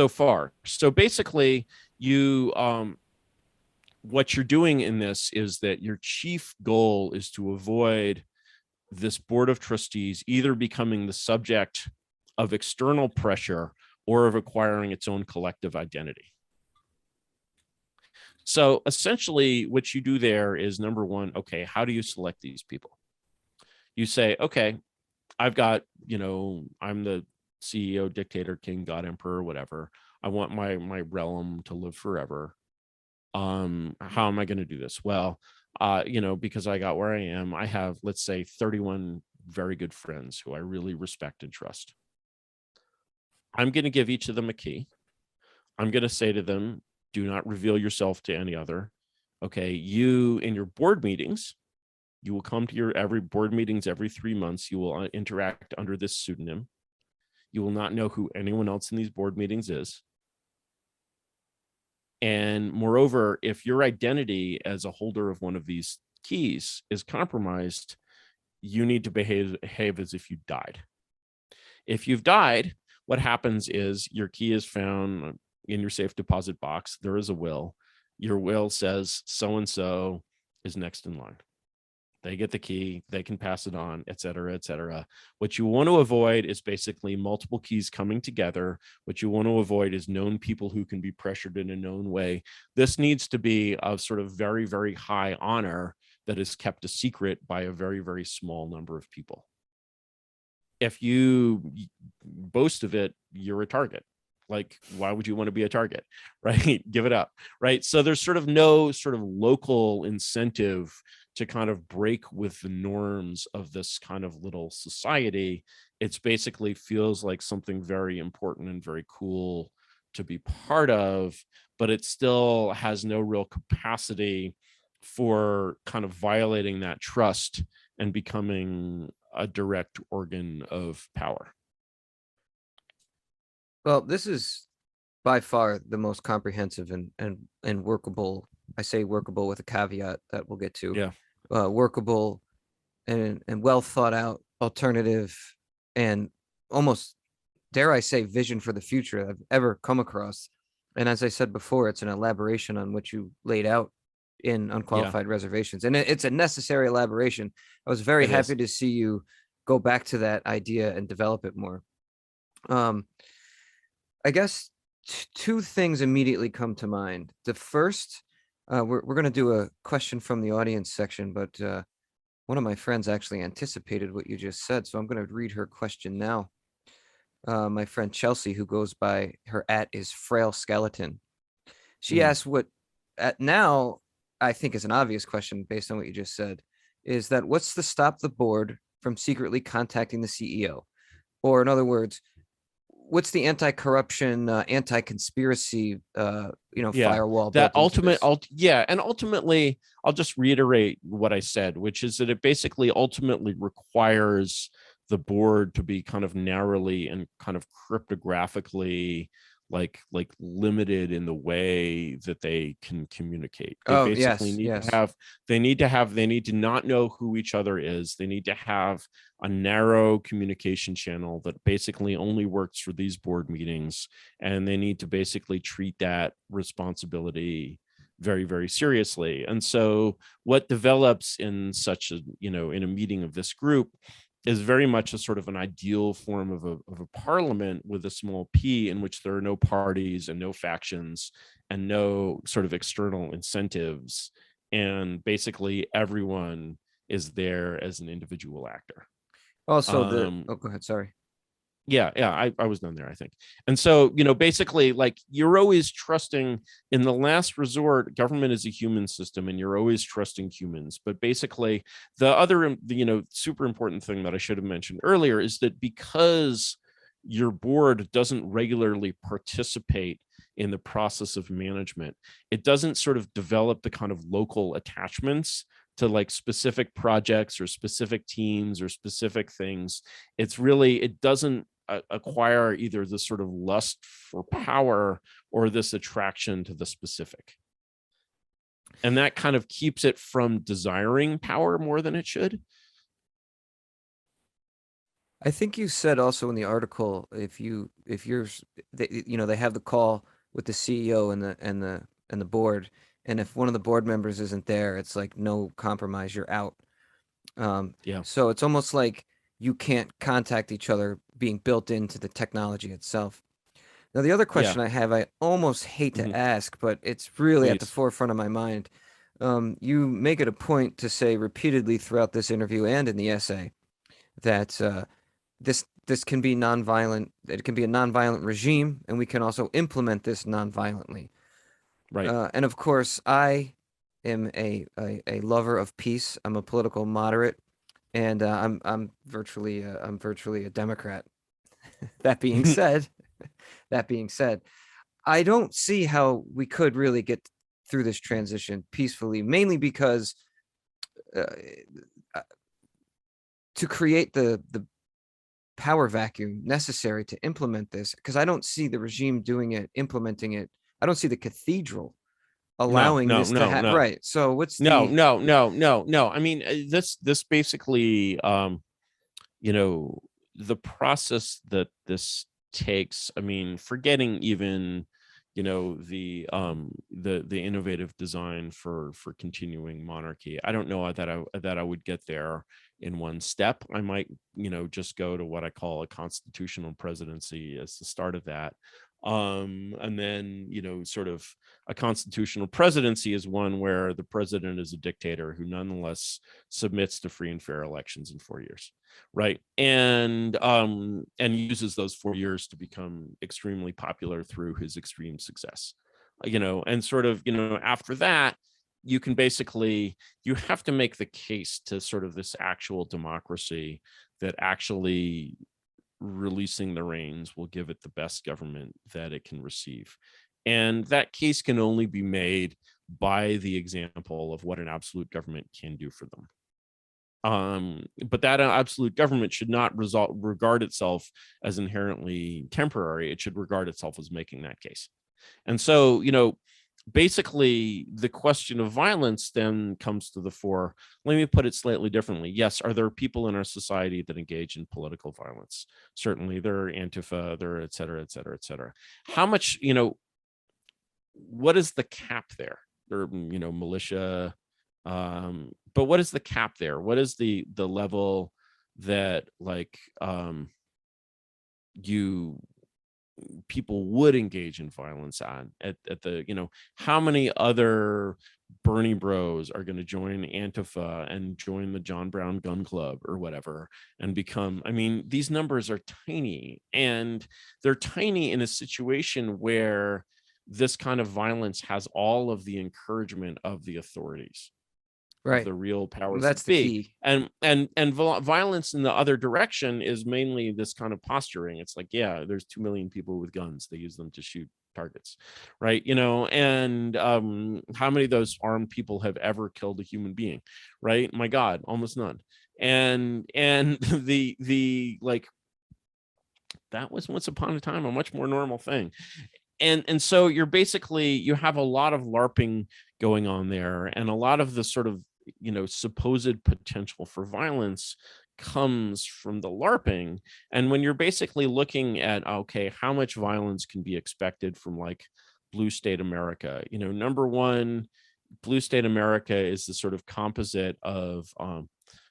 B: far.
A: So basically, you what you're doing in this is that your chief goal is to avoid this board of trustees either becoming the subject of external pressure or of acquiring its own collective identity. So essentially what you do there is, number one, okay, how do you select these people? You say, okay, I've got, I'm the CEO, dictator, king, god, emperor, whatever. I want my realm to live forever. How am I going to do this? Well, because I got where I am, I have, let's say, 31 very good friends who I really respect and trust. I'm going to give each of them a key. I'm going to say to them, do not reveal yourself to any other. Okay, you in your board meetings, you will come to your every board meetings every 3 months. You will interact under this pseudonym. You will not know who anyone else in these board meetings is. And moreover, if your identity as a holder of one of these keys is compromised, you need to behave as if you died. If you've died, what happens is your key is found in your safe deposit box. There is a will. Your will says so-and-so is next in line. They get the key, they can pass it on, et cetera, et cetera. What you want to avoid is basically multiple keys coming together. What you want to avoid is known people who can be pressured in a known way. This needs to be of sort of very, very high honor that is kept a secret by a very, very small number of people. If you boast of it, you're a target. Like, why would you want to be a target? Right? Give it up. Right? So there's sort of no sort of local incentive to kind of break with the norms of this kind of little society. It's basically feels like something very important and very cool to be part of, but it still has no real capacity for kind of violating that trust and becoming a direct organ of power.
B: Well, this is by far the most comprehensive and workable. I say workable with a caveat that we'll get to.
A: Yeah.
B: Workable and well thought out alternative and almost, dare I say, vision for the future I've ever come across. And as I said before, it's an elaboration on what you laid out in
A: Yeah,
B: unqualified reservations, and it's a necessary elaboration. I was very
A: it
B: happy
A: is.
B: to see you go back to that idea and develop it more. Um, I guess two things immediately come to mind. The first, we're going to do a question from the audience section, but one of my friends actually anticipated what you just said, so I'm going to read her question now. My friend Chelsea, who goes by her at is Frail Skeleton. She
A: Mm,
B: asked what at now I think is an obvious question based on what you just said, is that what's to stop the board from secretly contacting the CEO? Or in other words, what's the anti-corruption, anti-conspiracy,
A: yeah,
B: firewall
A: that
B: built into this?
A: yeah, and ultimately, I'll just reiterate what I said, which is that it basically ultimately requires the board to be kind of narrowly and kind of cryptographically like limited in the way that they can communicate. They
B: Oh,
A: basically
B: yes,
A: need to
B: yes.
A: have they need to not know who each other is. They need to have a narrow communication channel that basically only works for these board meetings, and they need to basically treat that responsibility very, very seriously. And so what develops in such a, in a meeting of this group is very much a sort of an ideal form of a parliament with a small p, in which there are no parties and no factions and no sort of external incentives. And basically everyone is there as an individual actor.
B: Also,
A: Um,
B: go ahead. Sorry.
A: yeah, I was done there, I think. And so, basically, like, you're always trusting, in the last resort, government is a human system and you're always trusting humans. But basically, the other, super important thing that I should have mentioned earlier is that because your board doesn't regularly participate in the process of management, it doesn't sort of develop the kind of local attachments to like specific projects or specific teams or specific things. It doesn't acquire either this sort of lust for power or this attraction to the specific. And that kind of keeps it from desiring power more than it should.
B: I think you said also in the article, if you're they have the call with the CEO and the board, and if one of the board members isn't there, it's like no compromise, you're out. Um,
A: Yeah.
B: so it's almost like you can't contact each other being built into the technology itself. Now, the other
A: Yeah.
B: question I have, I almost hate to
A: Mhm.
B: ask, but it's really at the
A: Please.
B: forefront of my mind. You make it a point to say repeatedly throughout this interview and in the essay that this can be nonviolent. It can be a nonviolent regime, and we can also implement this nonviolently.
A: Right.
B: And of course, I am a lover of peace. I'm a political moderate, and I'm virtually a Democrat. That being said, that being said, I don't see how we could really get through this transition peacefully, mainly because uh, uh, to create the power vacuum necessary to implement this, because I don't see the regime doing it, implementing it. I don't see the cathedral
A: No,
B: allowing
A: no,
B: this to
A: no,
B: happen.
A: no,
B: Right. So what's
A: no,
B: the
A: no, no, no, no. I mean, this basically, you know, the process that this takes, I mean, forgetting even, the innovative design for continuing monarchy. I don't know that I would get there in one step. I might, just go to what I call a constitutional presidency as the start of that. And then, sort of a constitutional presidency is one where the president is a dictator who nonetheless submits to free and fair elections in 4 years, right? And uses those 4 years to become extremely popular through his extreme success. And sort of, after that, you have to make the case to sort of this actual democracy that actually releasing the reins will give it the best government that it can receive. And that case can only be made by the example of what an absolute government can do for them. But that absolute government should not regard itself as inherently temporary. It should regard itself as making that case. And so, basically the question of violence then comes to the fore. Let me put it slightly differently. Yes, are there people in our society that engage in political violence? Certainly, there are Antifa, there are et cetera, et cetera, et cetera. How much, what is the cap there? or militia. But what is the cap there? What is the level that like you people would engage in violence on at the how many other Bernie bros are going to join Antifa and join the John Brown gun club or whatever and become, I mean, these numbers are tiny, and they're tiny in a situation where this kind of violence has all of the encouragement of the authorities, of
B: Right.
A: the real
B: Well,
A: powers
B: that's
A: that
B: the
A: be.
B: key.
A: And violence in the other direction is mainly this kind of posturing. It's like, yeah, there's 2 million people with guns, they use them to shoot targets, right? And how many of those armed people have ever killed a human being, right? My God, almost none. And the like, that was once upon a time a much more normal thing. And so you have a lot of LARPing going on there, and a lot of the sort of supposed potential for violence comes from the LARPing. And when you're basically looking at, okay, how much violence can be expected from like blue state America, number one, blue state America is the sort of composite of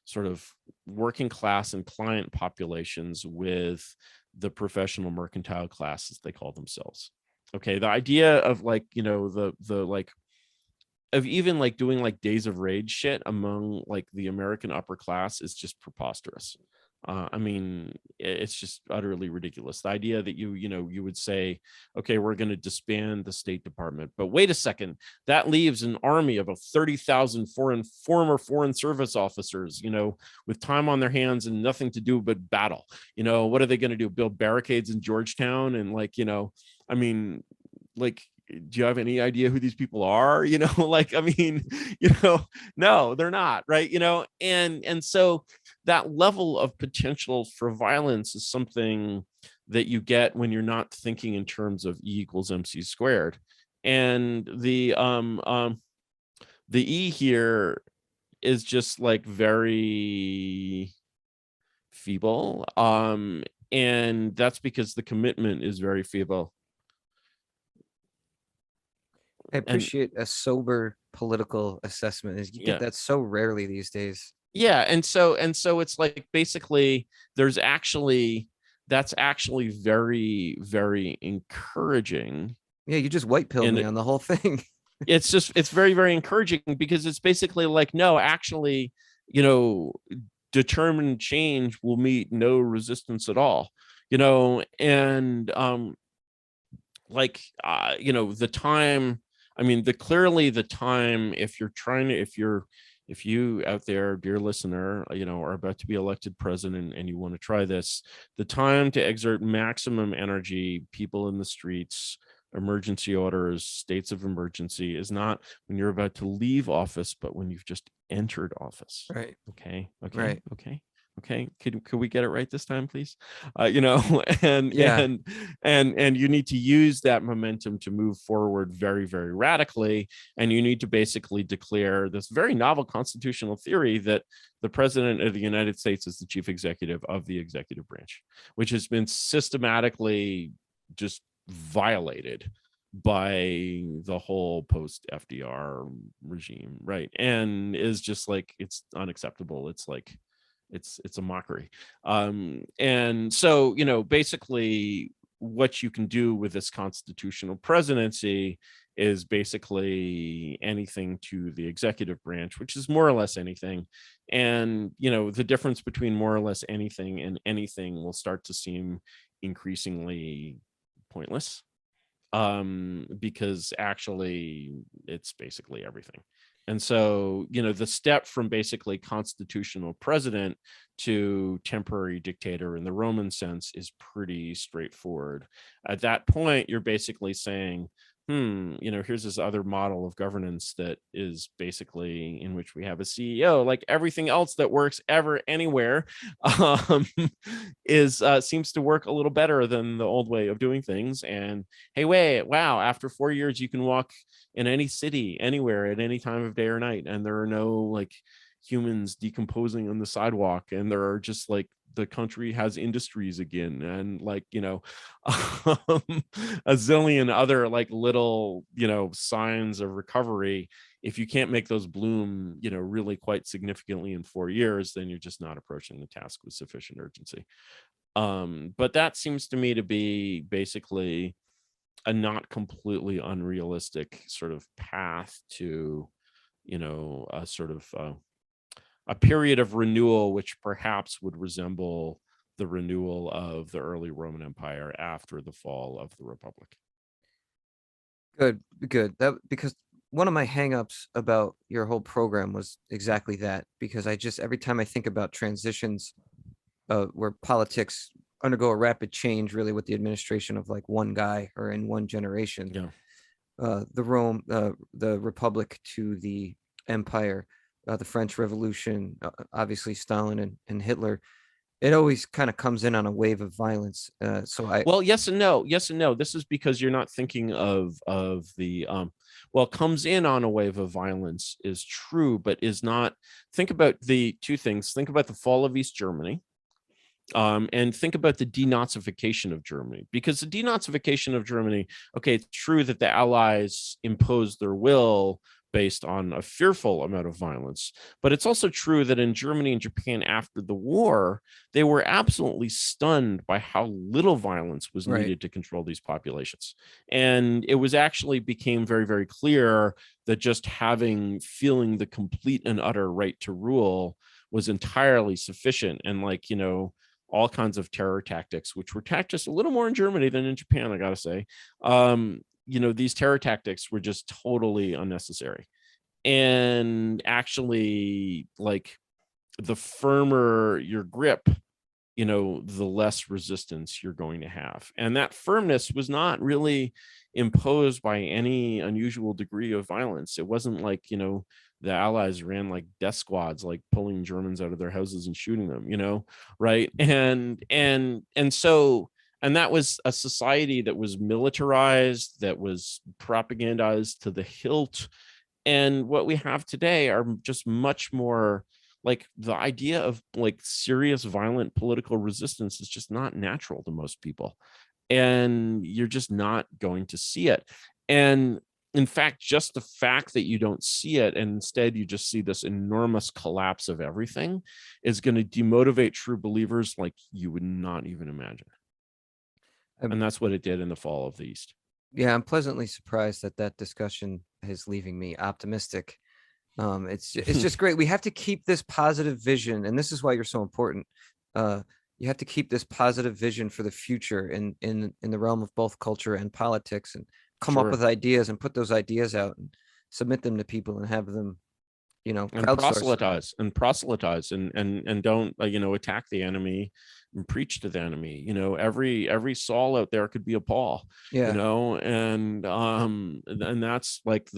A: sort of working class and client populations with the professional mercantile class, as they call themselves. Okay, the idea of like the like of even like doing like days of rage shit among like the American upper class is just preposterous. I mean, it's just utterly ridiculous. The idea that you would say, okay, we're going to disband the State Department, but wait a second, that leaves an army of 30,000 former foreign service officers, with time on their hands and nothing to do but battle. What are they going to do? Build barricades in Georgetown? And like, I mean, like, do you have any idea who these people are? Like, I mean, no, they're not, right? And so that level of potential for violence is something that you get when you're not thinking in terms of E equals MC squared. And the E here is just like very feeble. And that's because the commitment is very feeble.
B: I
A: And
B: appreciate a sober political assessment. Is you get
A: yeah,
B: that so rarely these days.
A: yeah. And so it's like basically that's actually very, very encouraging.
B: Yeah, you just white pilled me
A: And
B: on the whole thing.
A: it's very, very encouraging, because it's basically like, no, actually, you know determined change will meet no resistance at all. And like the time, I mean, the time, if you're trying to if you out there, dear listener, are about to be elected president and you want to try this, the time to exert maximum energy, people in the streets, emergency orders, states of emergency, is not when you're about to leave office, but when you've just entered office.
B: Right.
A: Okay, okay,
B: Right.
A: okay, okay. Could we get it right this time, please? And
B: Yeah.
A: and you need to use that momentum to move forward very, very radically. And you need to basically declare this very novel constitutional theory that the president of the United States is the chief executive of the executive branch, which has been systematically just violated by the whole post FDR regime, right? And is just like, it's unacceptable. It's like it's a mockery. And so basically what you can do with this constitutional presidency is basically anything to the executive branch, which is more or less anything. And the difference between more or less anything and anything will start to seem increasingly pointless, because actually it's basically everything. And so the step from basically constitutional president to temporary dictator in the Roman sense is pretty straightforward. At that point, you're basically saying, here's this other model of governance that is basically in which we have a CEO. Like everything else that works ever anywhere, um, is seems to work a little better than the old way of doing things. And hey, wait, wow, after 4 years, you can walk in any city, anywhere, at any time of day or night, and there are no like humans decomposing on the sidewalk, and there are just like the country has industries again, and like, a zillion other like little, signs of recovery. If you can't make those bloom, really quite significantly in 4 years, then you're just not approaching the task with sufficient urgency. But that seems to me to be basically a not completely unrealistic sort of path to, a sort of a period of renewal, which perhaps would resemble the renewal of the early Roman Empire after the fall of the Republic.
B: Good, good. That because one of my hangups about your whole program was exactly that. Because I just every time I think about transitions, where politics undergo a rapid change, really with the administration of like one guy or in one generation,
A: Yeah.
B: the Republic to the Empire, the French Revolution, obviously Stalin and Hitler. It always kind of comes in on a wave of violence.
A: Well, yes and no. Yes and no. This is because you're not thinking of the well, comes in on a wave of violence is true, but is not. Think about the two things. Think about the fall of East Germany, and think about the denazification of Germany, because the denazification of Germany, okay, it's true that the Allies imposed their will based on a fearful amount of violence, but it's also true that in Germany and Japan after the war, they were absolutely stunned by how little violence was
B: Right.
A: needed to control these populations. And it was actually became very, very clear that just feeling the complete and utter right to rule was entirely sufficient. And like, all kinds of terror tactics, which were tactics a little more in Germany than in Japan, I gotta say. These terror tactics were just totally unnecessary. And actually, like, the firmer your grip, the less resistance you're going to have. And that firmness was not really imposed by any unusual degree of violence. It wasn't like, the Allies ran like death squads, like pulling Germans out of their houses and shooting them, right? And that was a society that was militarized, that was propagandized to the hilt. And what we have today are just much more like, the idea of like serious violent political resistance is just not natural to most people, and you're just not going to see it. And in fact, just the fact that you don't see it, and instead you just see this enormous collapse of everything, is going to demotivate true believers like you would not even imagine.
B: Um,
A: And that's what it did in the fall of the East.
B: yeah, I'm pleasantly surprised that that discussion is leaving me optimistic. It's just great. We have to keep this positive vision, and this is why you're so important. You have to keep this positive vision for the future in the realm of both culture and politics, and come up
A: Sure.
B: with ideas and put those ideas out and submit them to people and have them,
A: And
B: crowdsource them.
A: proselytize, and don't attack the enemy and preach to the enemy. Every Saul out there could be a Paul.
B: Yeah.
A: And that's like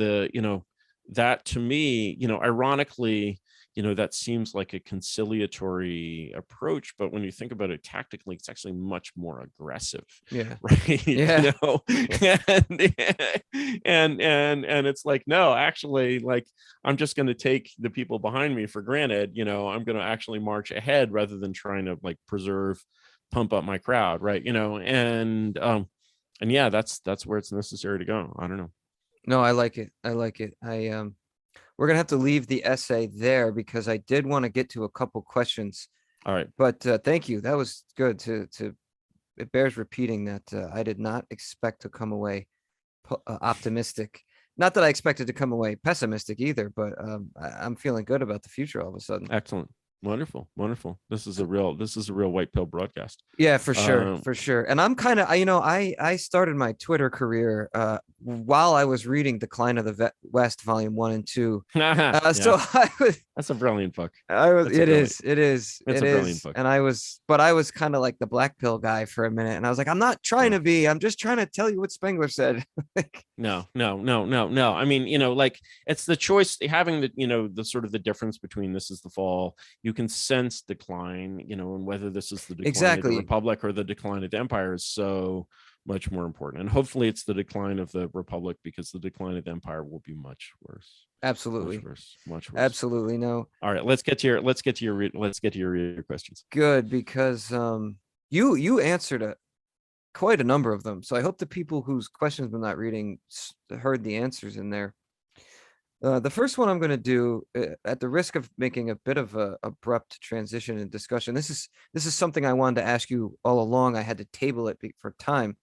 A: that to me, ironically, that seems like a conciliatory approach, but when you think about it tactically, it's actually much more aggressive.
B: Yeah.
A: Right.
B: Yeah.
A: And it's like, no, actually, like, I'm just going to take the people behind me for granted. I'm going to actually march ahead rather than trying to like pump up my crowd. Right. And yeah, that's where it's necessary to go. I don't know.
B: No, I like it. I like it. We're gonna have to leave the essay there because I did want to get to a couple questions.
A: All right.
B: But thank you. That was good to it bears repeating that I did not expect to come away optimistic. Not that I expected to come away pessimistic either, but I'm feeling good about the future all of a sudden.
A: Excellent. Wonderful. This is a real white pill broadcast.
B: Yeah, for sure, for sure. And I'm kind of, I started my Twitter career while I was reading Decline of the West, Volume 1 and 2.
A: Yeah.
B: So
A: That's a brilliant book.
B: It is,
A: It's a brilliant book.
B: and I was kind of like the black pill guy for a minute, and I was like, I'm not trying to be, I'm just trying to tell you what Spengler said.
A: No. I mean, like, it's the choice, having the sort of the difference between This Is the Fall. You can sense decline, and whether this is the decline of the Republic or the decline of the Empire is so much more important. And hopefully it's the decline of the republic, because the decline of the empire will be much worse. Much
B: Absolutely.
A: worse. Much worse.
B: Absolutely. No.
A: All right, let's get to your questions.
B: Good, because you answered quite a number of them. So I hope the people whose questions we're not reading heard the answers in there. The first one I'm going to do, at the risk of making a bit of a abrupt transition in discussion. This is something I wanted to ask you all along. I had to table it for time,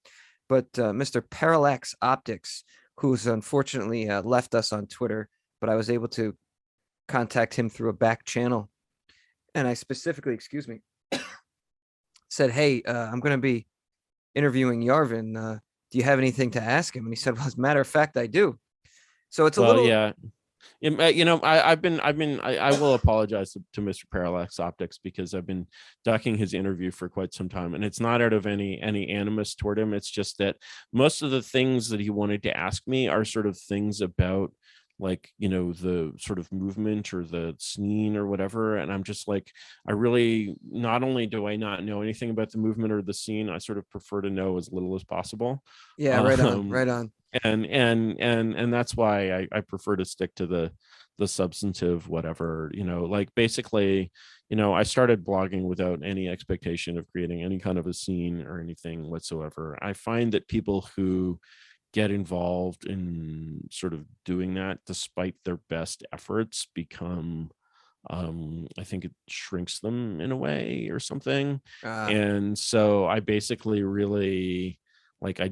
B: but Mr. Parallax Optics, who's unfortunately left us on Twitter, but I was able to contact him through a back channel, and I specifically, excuse me, said, "Hey, I'm going to be interviewing Yarvin. Do you have anything to ask him?" And he said, "Well, as a matter of fact, I do." So it's a
A: Well,
B: little,
A: yeah. I will apologize to Mr. Parallax Optics, because I've been ducking his interview for quite some time, and it's not out of any animus toward him. It's just that most of the things that he wanted to ask me are sort of things about, like, the sort of movement or the scene or whatever, and I'm just like, I really, not only do I not know anything about the movement or the scene, I sort of prefer to know as little as possible.
B: yeah, right on,
A: um
B: right on.
A: and that's why I prefer to stick to the substantive whatever, like, basically, I started blogging without any expectation of creating any kind of a scene or anything whatsoever. I find that people who get involved in sort of doing that despite their best efforts become, I think it shrinks them in a way or something.
B: Uh,
A: And so I basically really, like, I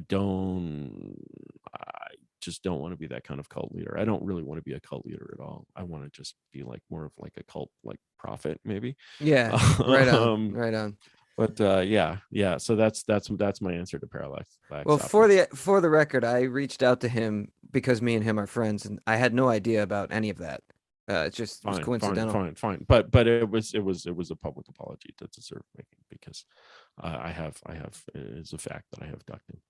A: just don't want to be that kind of cult leader. I don't really want to be a cult leader at all. I want to just be like more of like a cult like prophet maybe.
B: yeah, right on,
A: um
B: right on.
A: but yeah, so that's my answer to Parallax
B: Well,
A: Optics.
B: for the record, I reached out to him because me and him are friends, and I had no idea about any of that. It just was coincidental.
A: Fine. But it was a public apology that deserved making, because I have is a fact that I have ducked him,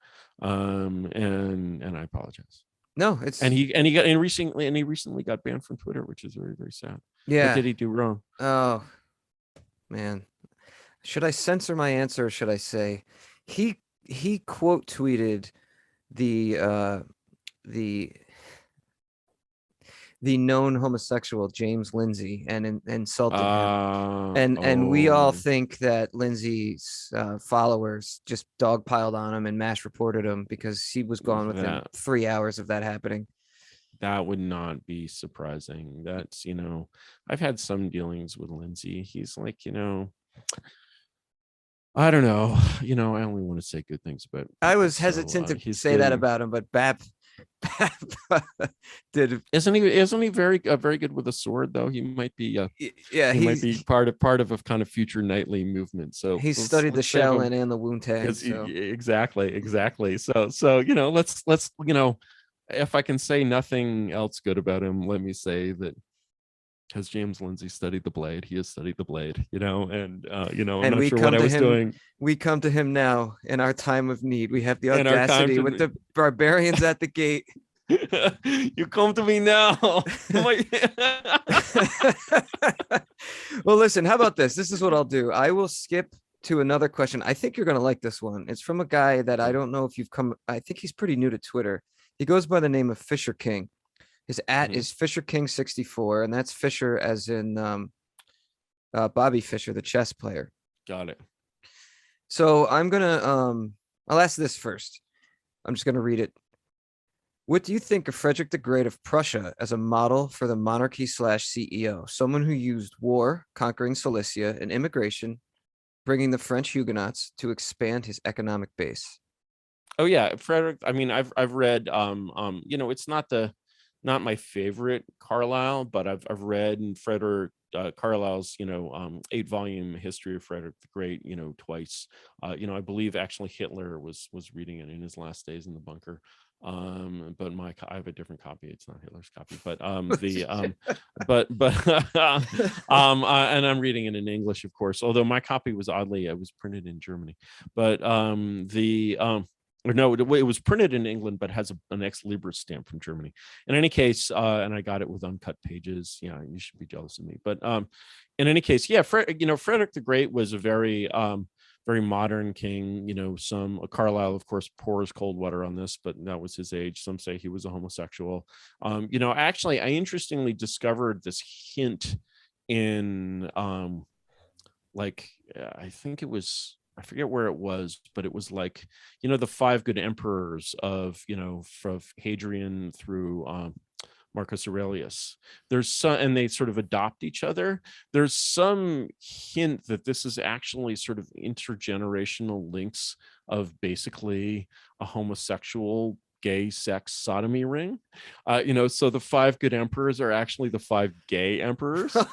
A: and I apologize.
B: No,
A: And
B: it's
A: he recently got banned from Twitter, which is very, very sad. What
B: yeah.
A: did he do wrong?
B: Oh man, should I censor my answer, or should I say he quote tweeted the the the known homosexual James Lindsay and insulted him. And we all
A: Oh,
B: think that Lindsay's followers just dogpiled on him and mass reported him because he was gone within
A: that
B: 3 hours of that happening.
A: that would not be surprising. That's, I've had some dealings with Lindsay. He's like, I don't know. I only want to say good things about
B: I
A: people.
B: was
A: So
B: hesitant to
A: he's
B: say that
A: doing.
B: about him, but Bap did.
A: Isn't he very good with a sword though?
B: Yeah,
A: He might be part of a kind of future nightly movement. So
B: he's
A: let's
B: studied the
A: let's save him.
B: Shaolin and the Wu Tang.
A: Yes,
B: So
A: exactly. So let's if I can say nothing else good about him, let me say that, has James Lindsay studied the blade? He has studied the blade, and I'm
B: and
A: not sure what I was doing
B: we come to him now in our time of need. We have the
A: in our time
B: audacity with
A: to.
B: the barbarians at the gate.
A: You come to me now.
B: Well, listen, how about this? This is what I'll do. I will skip to another question. I think you're going to like this one. It's from a guy that I don't know if you've come, I think he's pretty new to Twitter. He goes by the name of Fisher King. His at
A: Mhm.
B: is Fisher King 64, and that's Fisher as in Bobby Fischer, the chess player.
A: Got it.
B: So I'll ask this first. I'm just gonna read it. What do you think of Frederick the Great of Prussia as a model for the monarchy slash CEO? Someone who used war, conquering Silesia, and immigration, bringing the French Huguenots to expand his economic base.
A: Oh yeah, Frederick. I mean, I've read. It's not my favorite Carlyle, but I've read in Frederick Carlyle's 8-volume history of Frederick the Great. Twice. I believe actually Hitler was reading it in his last days in the bunker. But I have a different copy. It's not Hitler's copy, but the but and I'm reading it in English, of course. Although my copy it was printed in Germany, but the or no, it was printed in England, but has an ex libris stamp from Germany. In any case, and I got it with uncut pages. Yeah, you should be jealous of me. But in any case, yeah, Frederick the Great was a very very modern king. Some Carlyle, of course, pours cold water on this, but that was his age. Some say he was a homosexual. Actually, I interestingly discovered this hint in I think it was, I forget where it was, but it was like, the five good emperors of, from Hadrian through Marcus Aurelius. There's some, and they sort of adopt each other. There's some hint that this is actually sort of intergenerational links of basically a homosexual gay sex sodomy ring. So the five good emperors are actually the five gay emperors. And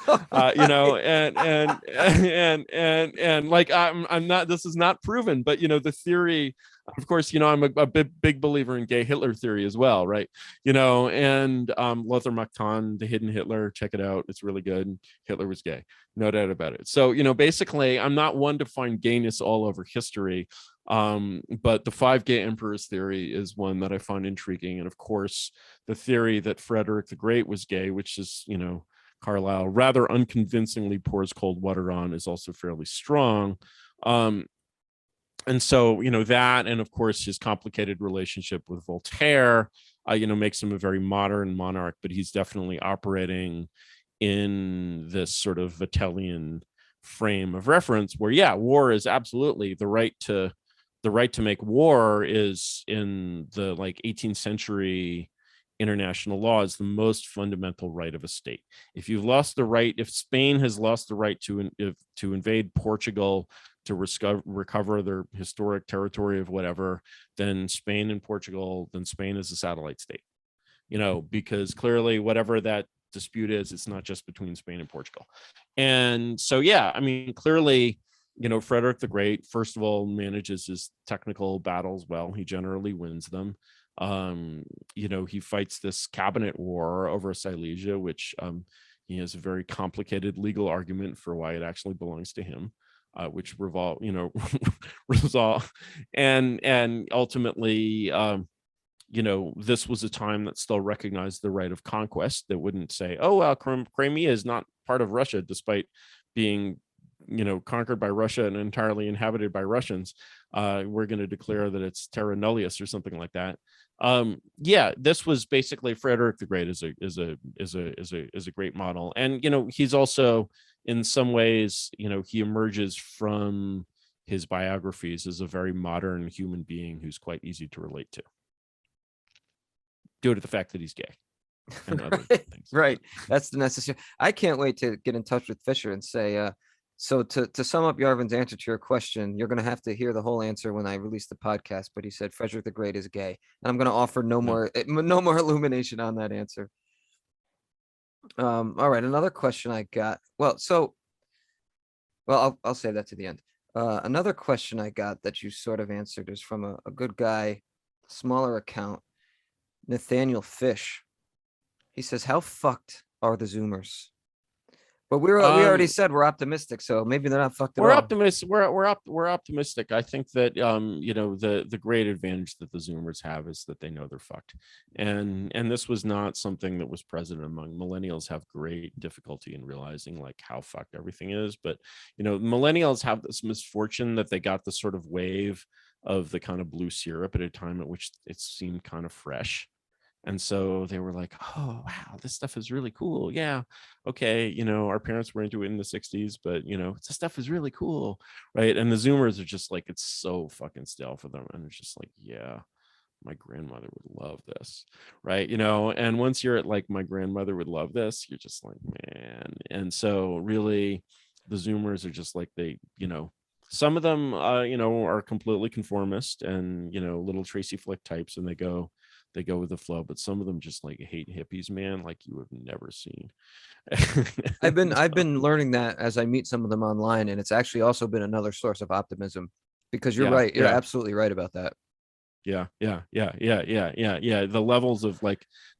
A: like, I'm not, this is not proven, but the theory, of course, I'm a big believer in gay Hitler theory as well, right? And Lothar Macton, The Hidden Hitler, check it out, it's really good. Hitler was gay, no doubt about it. So basically, I'm not one to find gayness all over history, but the five gay emperors theory is one that I find intriguing. And of course, the theory that Frederick the Great was gay, which is, Carlyle rather unconvincingly pours cold water on, is also fairly strong. And so, that, and of course, his complicated relationship with Voltaire, makes him a very modern monarch, but he's definitely operating in this sort of Vitellian frame of reference where, yeah, war is absolutely the right to make war is in the 18th century international law is the most fundamental right of a state. If you've lost the right, if Spain has lost the right to invade Portugal to recover their historic territory of whatever, then Spain is a satellite state, because clearly whatever that dispute is, it's not just between Spain and Portugal. And so, yeah, I mean, clearly, Frederick the Great, first of all, manages his technical battles well. He generally wins them. He fights this cabinet war over Silesia, which he has a very complicated legal argument for why it actually belongs to him, which resolve and ultimately, this was a time that still recognized the right of conquest, that wouldn't say, oh, well, Crimea is not part of Russia, despite being, conquered by Russia and entirely inhabited by Russians. We're going to declare that it's terra nullius or something like that. Yeah, this was basically Frederick the Great is a great model. And, he's also, in some ways, he emerges from his biographies as a very modern human being who's quite easy to relate to, due to the fact that he's gay and other things.
B: Right. That's the necessary. I can't wait to get in touch with Fisher and say, so to sum up Yarvin's answer to your question, you're going to have to hear the whole answer when I release the podcast. But he said Frederick the Great is gay, and I'm going to offer no more illumination on that answer. All right, another question I got. Well, I'll say that to the end. Another question I got that you sort of answered is from a good guy, smaller account, Nathaniel Fish. He says, "How fucked are the Zoomers?" But we already said we're optimistic, so maybe they're not fucked at all.
A: We're optimistic. We're optimistic. I think that the great advantage that the Zoomers have is that they know they're fucked, and this was not something that was present among millennials. Have great difficulty in realizing how fucked everything is, but millennials have this misfortune that they got this sort of wave of the kind of blue syrup at a time at which it seemed kind of fresh. And so they were like, oh, wow, this stuff is really cool. Yeah. Okay. Our parents were into it in the 60s, but, this stuff is really cool. Right. And the Zoomers are just like, it's so fucking stale for them. And it's just like, yeah, my grandmother would love this. Right. And once you're at my grandmother would love this, you're just like, man. And so really the Zoomers are just like, some of them, are completely conformist and, little Tracy Flick types, and they go with the flow, but some of them just hate hippies, man, like you have never seen.
B: I've been learning that as I meet some of them online, and it's actually also been another source of optimism, because you're right. You're absolutely right about that.
A: Yeah. The levels of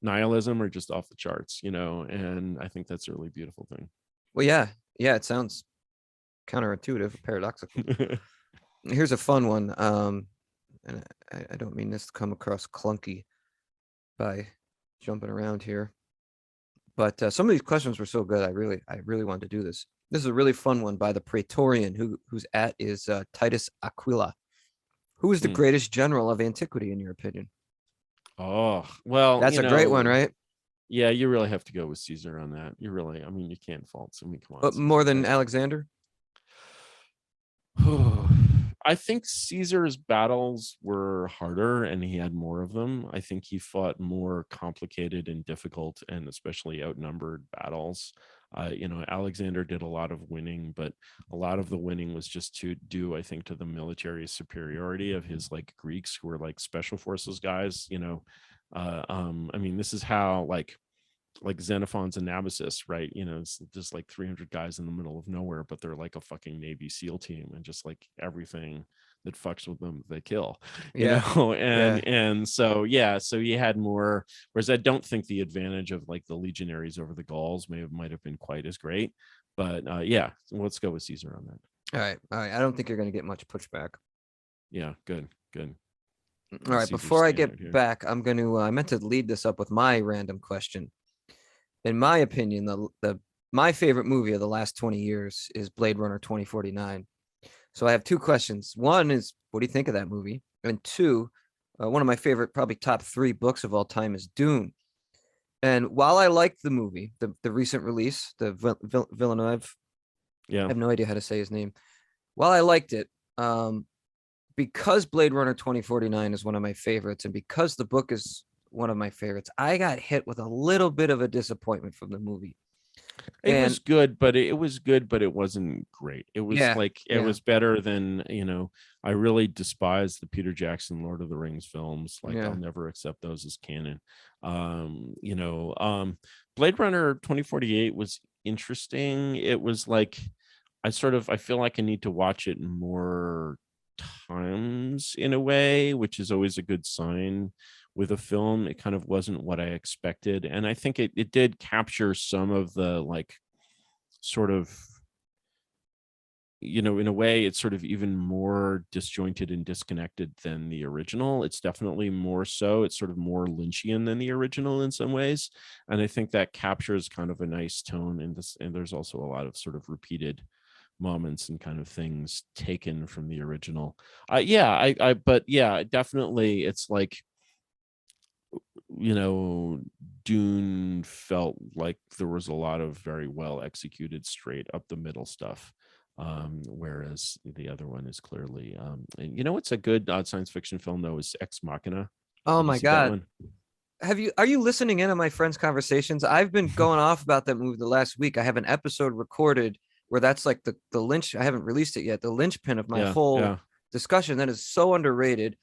A: nihilism are just off the charts, and I think that's a really beautiful thing.
B: Well, yeah, it sounds counterintuitive, paradoxical. Here's a fun one. And I don't mean this to come across clunky by jumping around here, but some of these questions were so good. I really wanted to do this. This is a really fun one by the Praetorian, whose at is Titus Aquila. Who is the
A: Hmm.
B: greatest general of antiquity, in your opinion?
A: Oh, well,
B: That's a great one, right?
A: yeah, you really have to go with Caesar on that. You really, I mean, you can't fault. I mean, come on,
B: But more
A: Caesar,
B: than
A: right?
B: Alexander?
A: I think Caesar's battles were harder and he had more of them. I think he fought more complicated and difficult and especially outnumbered battles. Alexander did a lot of winning, but a lot of the winning was just to do, I think, to the military superiority of his like Greeks who were like special forces guys. I mean, this is how like Xenophon's and Nabasis, right? It's just like 300 guys in the middle of nowhere, but they're like a fucking Navy SEAL team, and just like everything that fucks with them, they kill,
B: Yeah.
A: and
B: Yeah.
A: so yeah, so he had more. Whereas I don't think the advantage of like the legionaries over the Gauls might have been quite as great, but yeah, so let's go with Caesar on that.
B: All right. All right. I don't think you're going to get much pushback.
A: Yeah, good.
B: All right.
A: Caesar
B: Before I get
A: standard here.
B: back, I'm going to, I meant to lead this up with my random question. In my opinion, my favorite movie of the last 20 years is Blade Runner 2049. So I have two questions. One is, what do you think of that movie? And two, one of my favorite, probably top three books of all time is Dune. And while I liked the movie, the recent release, the Villeneuve, I
A: Yeah.
B: have no idea how to say his name. While I liked it, um, because Blade Runner 2049 is one of my favorites, and because the book is one of my favorites, I got hit with a little bit of a disappointment from the movie.
A: It
B: And
A: was good, but it was good, but it wasn't great. It was
B: yeah,
A: like it
B: yeah,
A: was better than, I really despise the Peter Jackson Lord of the Rings films. Like I'll
B: yeah.
A: never accept those as canon. Blade Runner 2048 was interesting. It was like I feel like I need to watch it more times in a way, which is always a good sign with a film. It kind of wasn't what I expected. And I think it did capture some of the like sort of, in a way, it's sort of even more disjointed and disconnected than the original. It's definitely more so. It's sort of more Lynchian than the original in some ways. And I think that captures kind of a nice tone in this. And there's also a lot of sort of repeated moments and kind of things taken from the original. But yeah, definitely it's like, you know, Dune felt like there was a lot of very well executed straight up the middle stuff. Whereas the other one is clearly, and what's a good science fiction film though is Ex Machina.
B: Oh
A: Did you
B: my
A: see that
B: God.
A: one?
B: Are you listening in on my friends' conversations? I've been going off about that movie the last week. I have an episode recorded where that's like the lynch. I haven't released it yet. The linchpin of my
A: Yeah,
B: whole
A: yeah,
B: discussion. That is so underrated.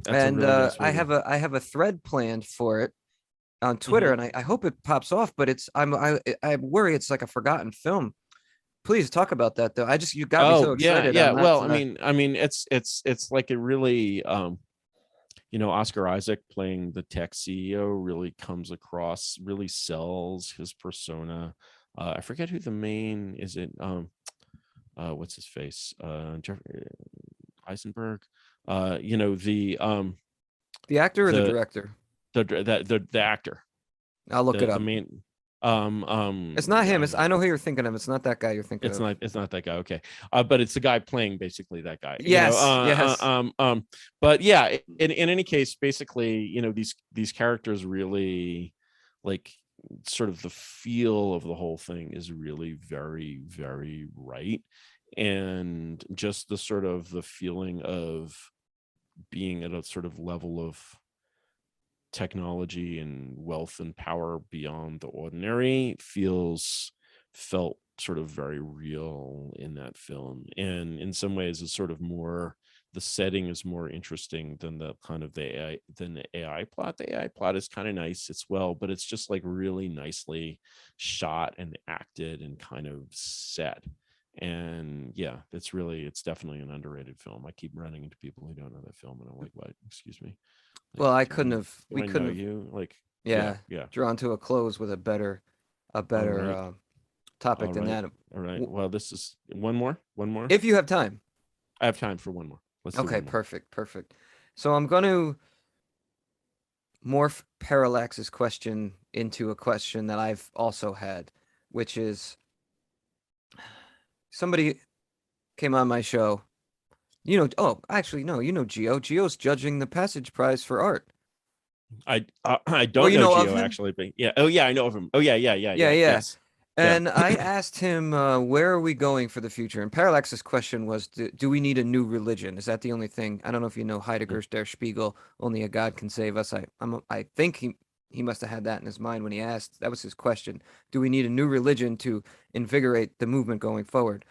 A: that's a
B: And
A: really nice
B: I
A: movie.
B: have a thread planned for it on Twitter,
A: Hmm.
B: and I hope it pops off. But I worry it's like a forgotten film. Please talk about that though. You got me so
A: Oh yeah,
B: excited.
A: yeah.
B: I'm not.
A: Well, I mean, it's like it really, Oscar Isaac playing the tech CEO really comes across, really sells his persona. I forget who the main is. It what's his face? Jeffrey Eisenberg. The
B: The actor or the
A: the
B: director?
A: the actor,
B: I'll look it
A: the
B: up.
A: main.
B: It's not him.
A: I
B: It's
A: know
B: I know who you're thinking of. It's not that guy you're thinking
A: it's
B: of.
A: not that guy. Okay, but it's the guy playing basically that guy.
B: Yes, yes.
A: But yeah, in any case, basically, these characters really like sort of the feel of the whole thing is really very, very right, and just the sort of the feeling of being at a sort of level of technology and wealth and power beyond the ordinary felt sort of very real in that film. And in some ways it's sort of more, the setting is more interesting than the kind of the AI plot. The AI plot is kind of nice, it's well, but it's just like really nicely shot and acted and kind of set. And yeah, it's definitely an underrated film. I keep running into people who don't know that film and I'm like, what, excuse me? Like,
B: Well, I
A: do
B: couldn't
A: I
B: have.
A: do
B: We
A: I know
B: couldn't have.
A: you? Like, yeah,
B: Yeah,
A: yeah.
B: drawn to a close with a
A: All
B: better
A: right.
B: topic
A: All
B: than
A: right.
B: that.
A: All right. Well, this is one more. One more.
B: If you have time.
A: I have time for one more. Let's do
B: Okay,
A: one more.
B: perfect, perfect. So I'm going to morph Parallax's question into a question that I've also had, which is somebody came on my show. Oh, actually, no, Geo. Geo's judging the Passage Prize for art.
A: I
B: Or
A: don't know
B: of
A: Geo
B: him?
A: actually, but yeah. Oh yeah, I know of him. Oh yeah, yeah, yeah,
B: Yeah,
A: yeah.
B: yeah.
A: Yes. Yeah.
B: And I asked him, where are we going for the future? And Parallax's question was, do we need a new religion? Is that the only thing? I don't know if you know Heidegger's Der Spiegel, only a God can save us. I think he must have had that in his mind when he asked. That was his question. Do we need a new religion to invigorate the movement going forward?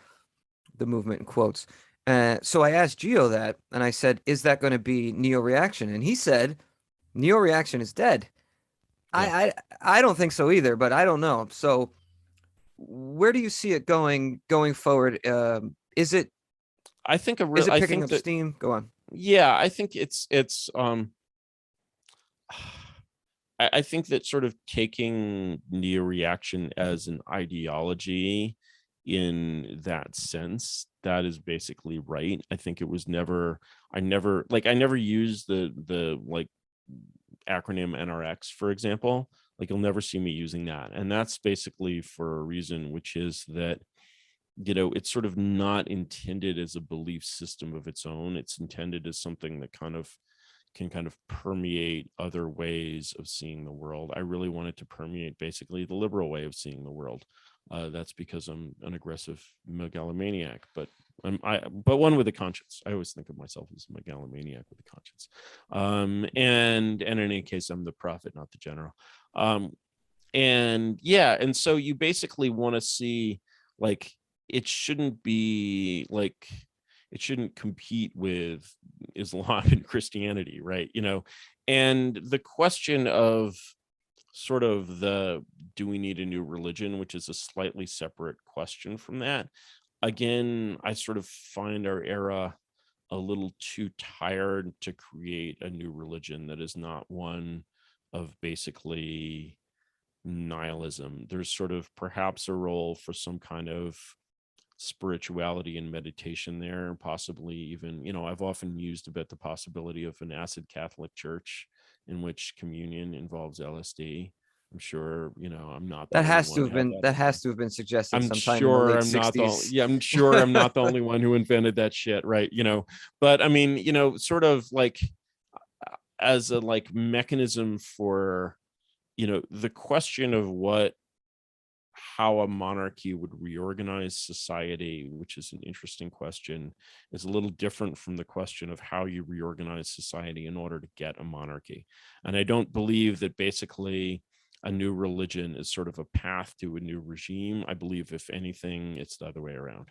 B: The movement in quotes. So I asked Geo that, and I said, is that going to be neo-reaction? And he said, neo-reaction is dead.
A: Yeah.
B: I don't think so either, but I don't know. So where do you see it going forward?
A: I think a
B: Is
A: real
B: it
A: I
B: picking
A: think
B: up
A: that
B: steam? Go on.
A: yeah, I think it's I think that sort of taking neo reaction as an ideology in that sense, that is basically right. I think it was never, I never used the like acronym NRX, for example. Like you'll never see me using that. And that's basically for a reason, which is that, it's sort of not intended as a belief system of its own. It's intended as something that can kind of permeate other ways of seeing the world. I really wanted to permeate basically the liberal way of seeing the world. That's because I'm an aggressive megalomaniac, but but one with a conscience. I always think of myself as a megalomaniac with a conscience. And in any case, I'm the prophet, not the general. And yeah, and so you basically want to see, like, it shouldn't be like, it shouldn't compete with Islam and Christianity, right? And the question of sort of the, do we need a new religion, which is a slightly separate question from that. Again, I sort of find our era a little too tired to create a new religion that is not one of basically nihilism. There's sort of perhaps a role for some kind of spirituality and meditation there, and possibly even, I've often used a bit the possibility of an acid Catholic church in which communion involves LSD. I'm sure, I'm not the only one to have that.
B: That has to have been suggested
A: I'm
B: sometime in the
A: sure
B: late
A: I'm not the only,
B: 60s.
A: yeah, I'm sure I'm not the only one who invented that shit, right? But I mean, sort of like as a like mechanism for, the question of how a monarchy would reorganize society, which is an interesting question, is a little different from the question of how you reorganize society in order to get a monarchy. And I don't believe that basically a new religion is sort of a path to a new regime. I believe, if anything, it's the other way around.